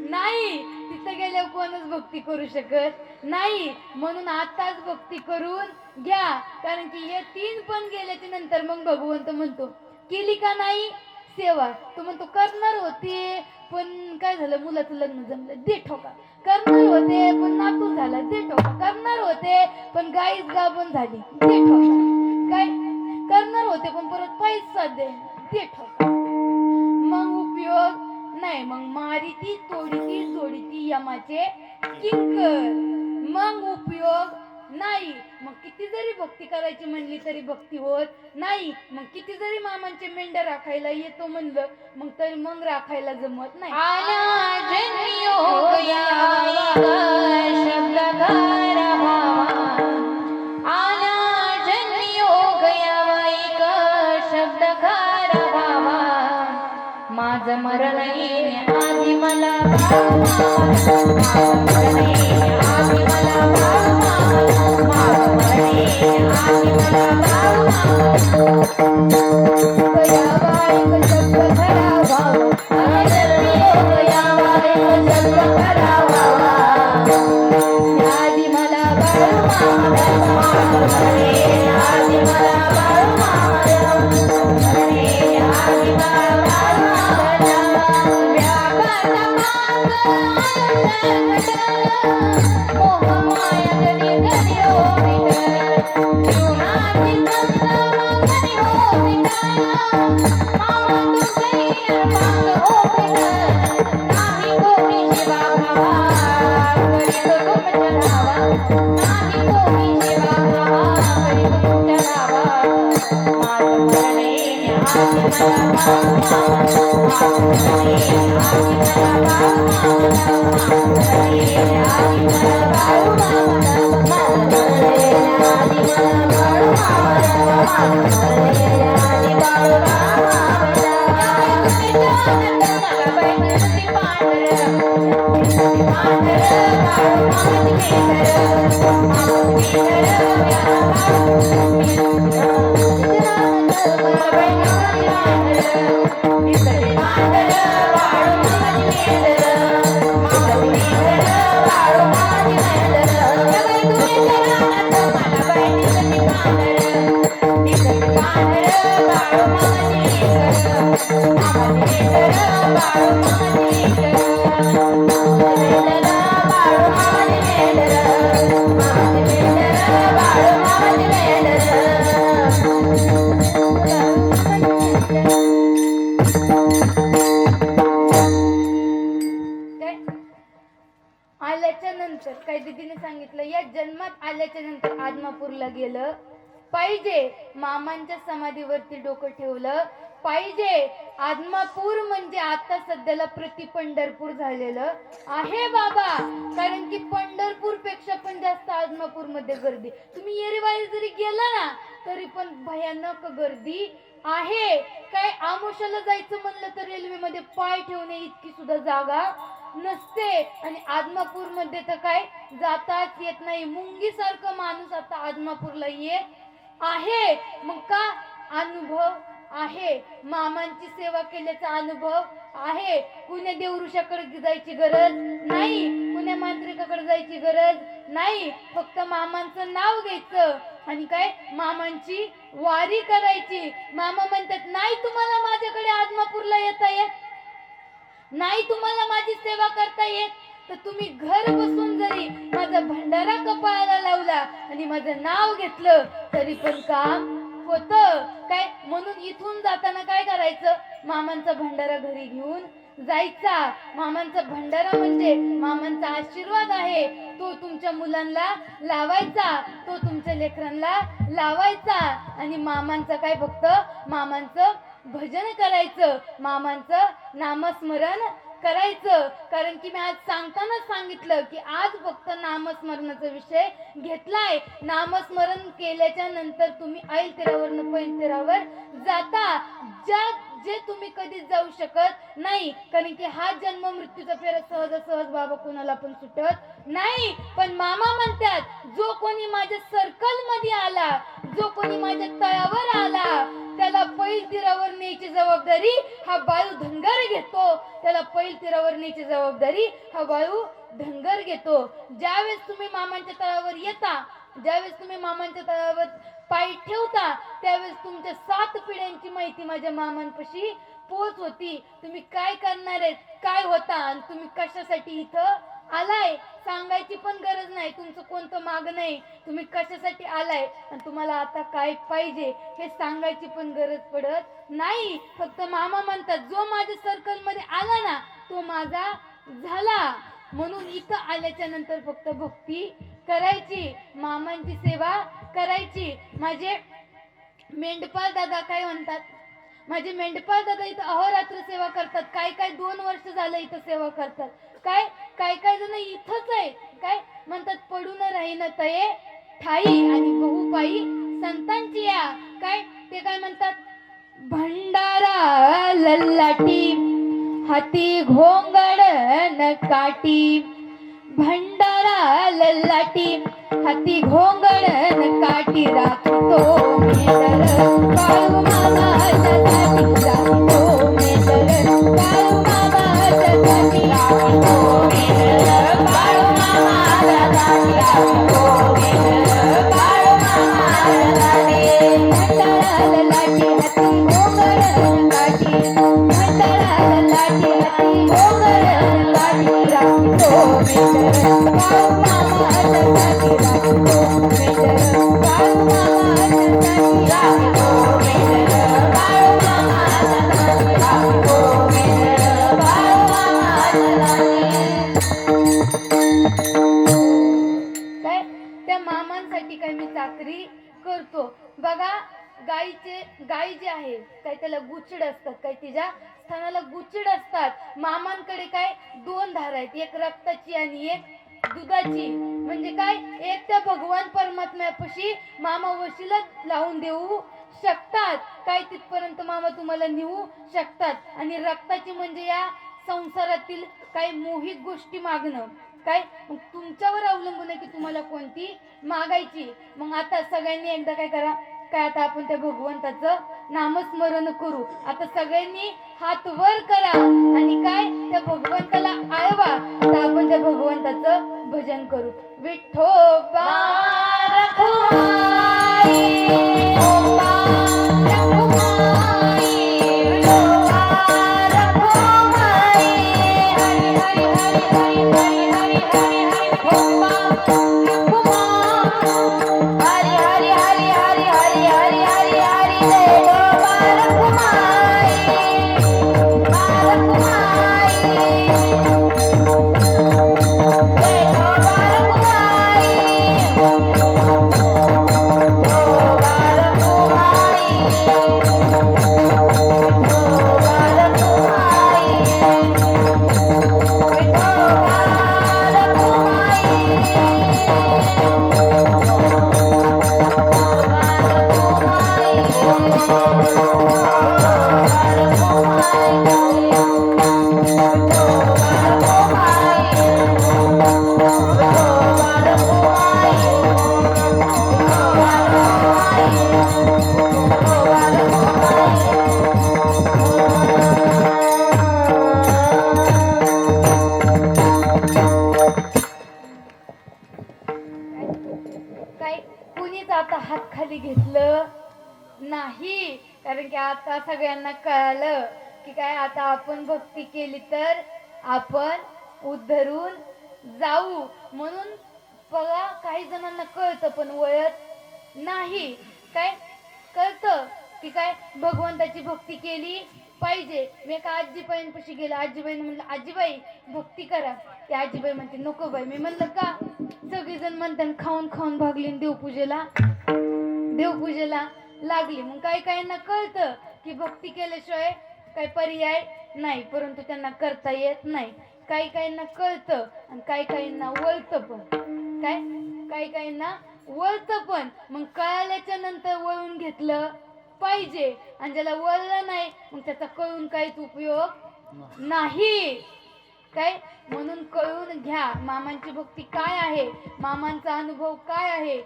नाही, तिथं गेल्यावर कोणच भक्ती करू शकत नाही. म्हणून आताच भक्ती करून घ्या, कारण की हे 3 पण गेल्याच्या नंतर मग भगवंत म्हणतो केली का नाही सेवा. तो म्हणतो करणार होते पण काय झालं, मुलाचं लग्न जमलं, दे ठोका. करणार होते पण नातू झाला, दे ठोका. करणार होते पण गाईच गाभण झाली, दे ठोका. काय करणार होते पण परत पैसा दे, दे ठोका. मग उपयोग नाही, मग मारीती तोडीती जोडीती यमाचे किंकर, मग उपयोग नाही. मग किती जरी भक्ती करायची म्हणली तरी भक्ती होत नाही. मग किती जरी मामांचे मेंढ्या राखायला येतो म्हणलं मग तरी मग राखायला जमत नाही. माझं मरण येणे आधी मला माझं मरण येणे आधी मला माझं मरण येणे आधी आल्याच्या नंतर काय दीदीने सांगितलं या जन्मात आल्याच्या नंतर आदमापूरला गेलं पाहिजे, मामांच्या समाधीवरती डोकं ठेवलं पाहिजे. आदमापूर म्हणजे आता सध्याला प्रति पंढरपूर झालेलं आहे बाबा, कारण की पंढरपूर पेक्षा पण जास्त आदमापूर मध्ये गर्दी. तुम्ही येरीवारी जरी गेला ना तरी पण भयानक गर्दी आहे. काय आमोशाला जायचं म्हणलं तर रेल्वेमध्ये पाय ठेवणे इतकी सुद्धा जागा नसते. आणि आदमापूर मध्ये तर काय जाताच येत नाही. मुंगी सारखं माणूस आता आदमापूरला येत आहे. मग का? अनुभव आहे, मामांची सेवा केल्याचा अनुभव आहे. कुण्या देवऋषाकडे जायची गरज नाही, कुण्या मांत्रिकाकडे जायची गरज नाही. फक्त मामांचं नाव घ्यायचं आणि काय मामांची वारी करायची. मामा म्हणतात नाही तुम्हाला माझ्याकडे आदमापूरला येता येत, नाही तुम्हाला माझी सेवा करता येत, तर तुम्ही घर बसून जरी माझा भंडारा कपाळाला लावला आणि माझं नाव घेतलं तरी पण काम होतं. काय म्हणून इथून जाताना काय करायचं? मामांचा भंडारा घरी घेऊन जायचा. मामांचा भंडारा म्हणजे मामांचा आशीर्वाद आहे, तो तुमच्या मुलांना लावायचा, तो तुमच्या लेकरांना लावायचा. आणि मामांचं काय फक्त मामांचं भजन करायचं, मामांचं नामस्मरण करायचं. कारण की मी आज सांगताना सांगितलं की आज फक्त नामस्मरणाचा विषय घेतलाय. नामस्मरण केल्याच्या नंतर तुम्ही ऐल तेरावरनं पैल तेरावर जाता, जे तुम्ही कधीच जाऊ शकत नाही. कारण की हा जन्म मृत्यूचा फेरा सहज बाबा कोणाला पण सुटत नाही. पण मामा म्हणतात जो कोणी माझ्या सर्कल मध्ये आला, जो कोणी माझ्या तळावर आला, त्याला पैल तीरावर न्यायची जबाबदारी हा बाळू धनगर घेतो. त्याला पैल तीरावर न्यायची जबाबदारी हा बाळू धनगर घेतो. ज्यावेळेस तुम्ही मामांच्या तळावर येता, ज्यावेळेस तुम्ही मामांच्या तळावर पाय ठेवता, त्यावेळेस तुमच्या 7 पिढ्यांची माहिती माझ्या मामांपाशी पोहोच होती. तुम्ही काय करणार आहेत, काय होता आणि तुम्ही कशासाठी इथं आलाय सांगायची पण गरज नाही. तुमचं कोणतं माग नाही, तुम्ही कशासाठी आलाय आणि तुम्हाला आता काय पाहिजे हे सांगायची पण गरज पडत नाही. फक्त मामा म्हणतात जो माझ्या सर्कल मध्ये आला ना तो माझा झाला. म्हणून इथं आल्याच्या नंतर फक्त भक्ती करायची, मामांची सेवा करायची. माझे मेंढपाळ दादा काय म्हणतात, माझे मेंढपाळ दादा इथं अहोरात्र सेवा करतात. काय 2 वर्ष झालं इथं सेवा करतात. काय जण इथंच आहे. काय म्हणतात, पडून राहीन तये ठाई आणि बहुपाई संतांची या. काय ते काय म्हणतात, भंडारा लल्लाटी हाती घोंगड न काटी, भंडारा लल्लाटी हाती घोंगड न काटी, राखतो मेदर काळू मामाच्या साठी, राखतो मेदर काळू मामाच्या साठी, राखतो मेदर काळू मामाच्या साठी, राखतो मेदर काळू मामाच्या साठी. भंडारा लल्लाटी हाती घोंगड न काटी, भंडारा लल्लाटी हाती घोंगड न काटी, राखतो मेदर काळू मामाच्या साठी, राखतो मेदर काळू मामाच्या साठी, राखतो मेदर काळू मामाच्या साठी, राखतो मेदर काळू मामाच्या साठी. काय त्या मामांसाठी काय मी चाकरी करतो. बघा गाई जे आहे काय त्याला गुचड असतात, काय तिच्या स्थानाला गुचड असतात. मामांकडे काय 2 धार आहेत, एक रक्ताची आणि एक दुधाची. म्हणजे काय, एक त्या भगवान परमात्म्यापाशी मामा वशिला लावून देऊ शकतात. काय तिथपर्यंत मामा तुम्हाला नेऊ शकतात. आणि रक्ताची म्हणजे या संसारातील काही मोहिक गोष्टी मागणं. काय मग तुमच्यावर अवलंबून आहे की तुम्हाला कोणती मागायची. मग आता सगळ्यांनी एकदा काय करा, काय आता आपण त्या भगवंताचं नामस्मरण करू. आता सगळ्यांनी हात वर करा आणि काय त्या भगवंताला आळवा. आता आपण त्या भगवंताचं भजन करू. विठोबा रखुमाई, विठोबा रखुमाई, विठोबा रखुमाई, हरी हरी हरी हरी हरी हरी हरी विठोबा रखुमाई, हरी हरी हरी हरी हरी हरी हरी हरी विठोबा रखुमाई, रखुमाई, विठोबा रखुमाई. सांगितलं नाही, कारण की आता सगळ्यांना कळालं की काय आता आपण भक्ती केली तर आपण उद्धरून जाऊ. म्हणून बघा काही जणांना कळतं पण वळत नाही. काय कळतं की काय भगवंताची भक्ती केली पाहिजे. मी एका आजीबाईंपाशी गेला, आजीबाईने म्हणलं आजीबाई भक्ती करा. ती आजीबाई म्हणते नको बाई. मी म्हणलं का? सगळेजण म्हणतात खाऊन खाऊन भागली आणि देवपूजेला लागली. मग काही काहींना कळतं की भक्ती केल्याशिवाय काही पर्याय नाही, परंतु त्यांना करता येत नाही. काही काहींना कळतं आणि काही काहींना वळतं पण. काही काहींना वळतं पण. मग कळाल्याच्या नंतर वळून घेतलं पाहिजे, आणि ज्याला वळलं नाही मग त्याचा कळून काहीच उपयोग नाही. काय म्हणून कळून घ्या मामांची भक्ती काय आहे, मामांचा अनुभव काय आहे,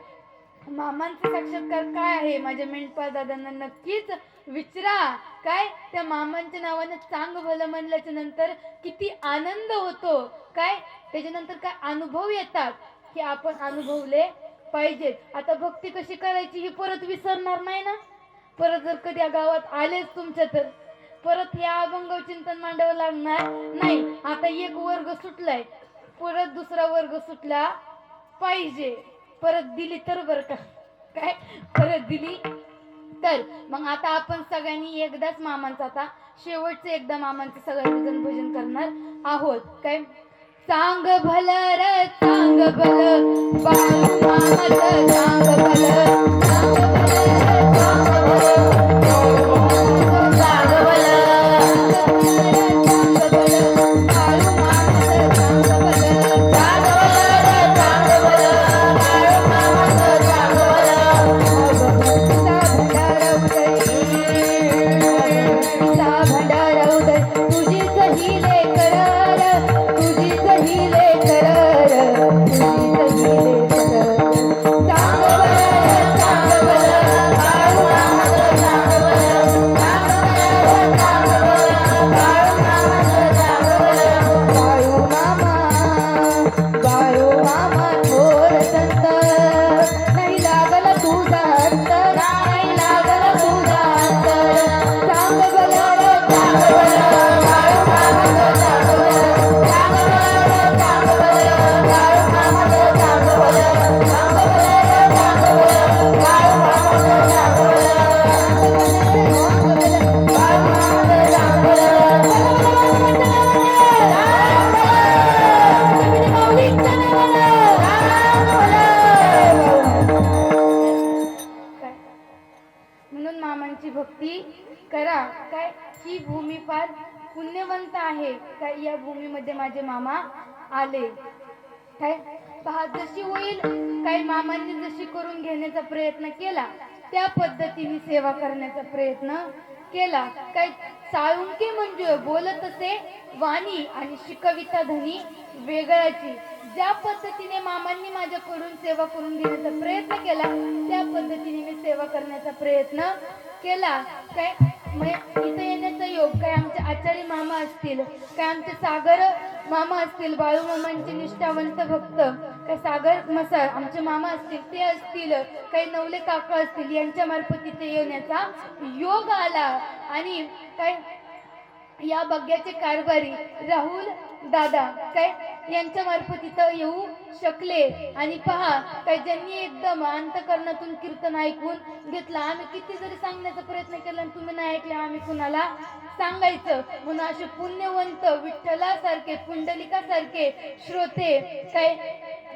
मामांचा साक्षात्कार काय आहे. माझ्या मेंढपाळ दादांना नक्कीच विचारा. काय त्या मामांच्या नावाने चांग भलं म्हणल्याच्या नंतर किती आनंद होतो. काय त्याच्यानंतर काय अनुभव येतात की आपण अनुभवले पाहिजेत. आता भक्ती कशी करायची ही परत विसरणार नाही ना. परत जर कधी या गावात आलेच तुमच्या तर परत या अभंग चिंतन मांडावं लागणार नाही. आता एक वर्ग सुटलाय, परत दुसरा वर्ग सुटला पाहिजे. परत दिली तर बरं का. काय परत दिली तर मग आता आपण सगळ्यांनी एकदाच मामांचं आता शेवटचं एकदा मामांचं सगळेजण भजन करणार आहोत. काय चांग भलं र चांग भलं बाळू मामाचं चांग भलं, चांग भलं र चांग भलं चांग भलं बाळू मामाचं चांग भलं, चांग भलं र चांग भलं बाळू मामाचं चांग भलं. भंडारा उदय तुझीच हिले करार, तुझीच हिले करार, तुझीच हिले करार. चांग भलं चांग भलं बाळू मामाचं चांग भलं, चांग भलं चांग भलं बाळू मामाचं चांग भलं. बाळू मामा थोर संत, नाही लागला तुझा अंतर, नाही लागला तुझा अंतर. चांग भलं रे चांग भलं बाळू मामाचं चांग भलं, चांग भलं रे चांग भलं बाळू मामाचं चांग भलं, चांग भलं रे चांग भलं बाळू मामाचं चांग भलं, बाळू मामाचं चांग म्हणून मामांची भक्ती करा. काय ही भूमी फार पुण्यवंत आहे. काय या भूमीमध्ये माझे मामा आले. काय पहा जशी होईल, काही मामांनी जशी करून घेण्याचा प्रयत्न केला त्या पद्धतीने सेवा करण्याचा प्रयत्न केला. काय साळुंके म्हणजे बोलत असे वाणी आणि शिकविता धनी वेगळ्याची. ज्या पद्धतीने मामांनी माझ्याकडून सेवा करून घेण्याचा प्रयत्न केला त्या पद्धतीने मी सेवा करण्याचा प्रयत्न केला. काय इथं येण्याचा योग काय आमचे आचार्य मामा असतील, काय आमचे सागर मामा असतील, बाळू मामांचे निष्ठावंत भक्त, काय सागर मसाळ आमचे मामा असतील ते असतील, काही नवले काका असतील, यांच्या मार्फत इथे येण्याचा योग आला. आणि काय या बग्याचे कारभारी राहुल दादा काय यांच्या मार्फत इथं येऊ शकले. आणि पहा काय ज्यांनी एकदम अंतकरणातून कीर्तन ऐकून घेतलं. आम्ही किती जरी सांगण्याचा प्रयत्न केला आणि तुम्ही नाही ऐकले, आम्ही कुणाला सांगायचं. म्हणून असे पुण्यवंत विठ्ठलासारखे पुंडलिकासारखे श्रोते काय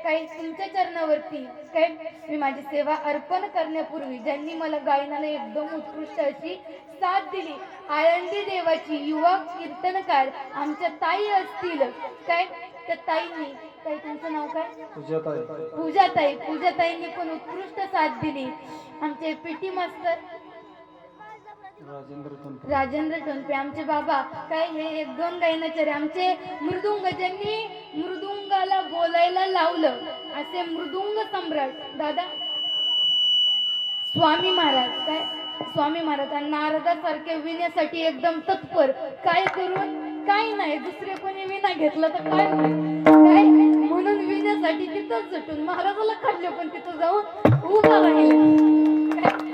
काय तुमच्या चरणावरती काय मी माझी सेवा अर्पण करण्यापूर्वी ज्यांनी मला गायनाला एकदम उत्कृष्ट अशी साथ दिली, आळंदी देवाची युवा कीर्तनकार आमच्या ताई असतील. काय त्या ताईंनी ताई तुमचं नाव काय? पूजाताईंनी पण उत्कृष्ट साथ दिली. आमचे पीटी मास्तर राजेंद्र टोनपे आमचे बाबा काय हे एक दोन गायनाचार्य, आमचे मृदुंग ज्यांनी मृदुंगाला बोलायला लावलं असे मृदुंग सम्राट दादा स्वामी महाराज. काय स्वामी महाराज नारदासारखे विण्यासाठी एकदम तत्पर. काय करून काय नाही, दुसरे कोणी विना घेतलं तर काय काय म्हणून विण्यासाठी तिथंच झटून महाराजाला काढले पण तिथं जाऊन उभा राहिले.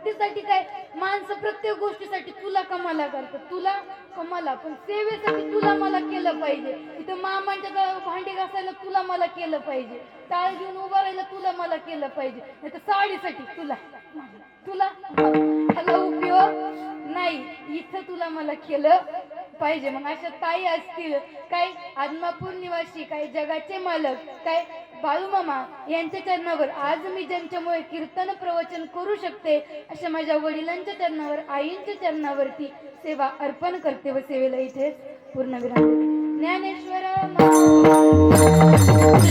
भक्तीसाठी काय माणसं प्रत्येक गोष्टीसाठी तुला कमाला करतात, तुला कमाला, पण सेवेसाठी तुला मला केलं पाहिजे. इथं मामांच्या गावात भांडी घासायला तुला मला केलं पाहिजे, टाळ घेऊन उभा राहायला तुला मला केलं पाहिजे, नाही तर साडीसाठी तुला तुला ह्याला उपयोग नाही, इथं तुला मला केलं पाहिजे. मग अशा ताई असतील काय आदमापूर निवासी, काय जगाचे मालक, काय बाळूमामा यांच्या चरणावर आज मी ज्यांच्यामुळे कीर्तन प्रवचन करू शकते अशा माझ्या वडिलांच्या चरणावर, आईंच्या चरणावरती सेवा अर्पण करते व सेवेला इथेच पूर्ण विराम देते. ज्ञानेश्वर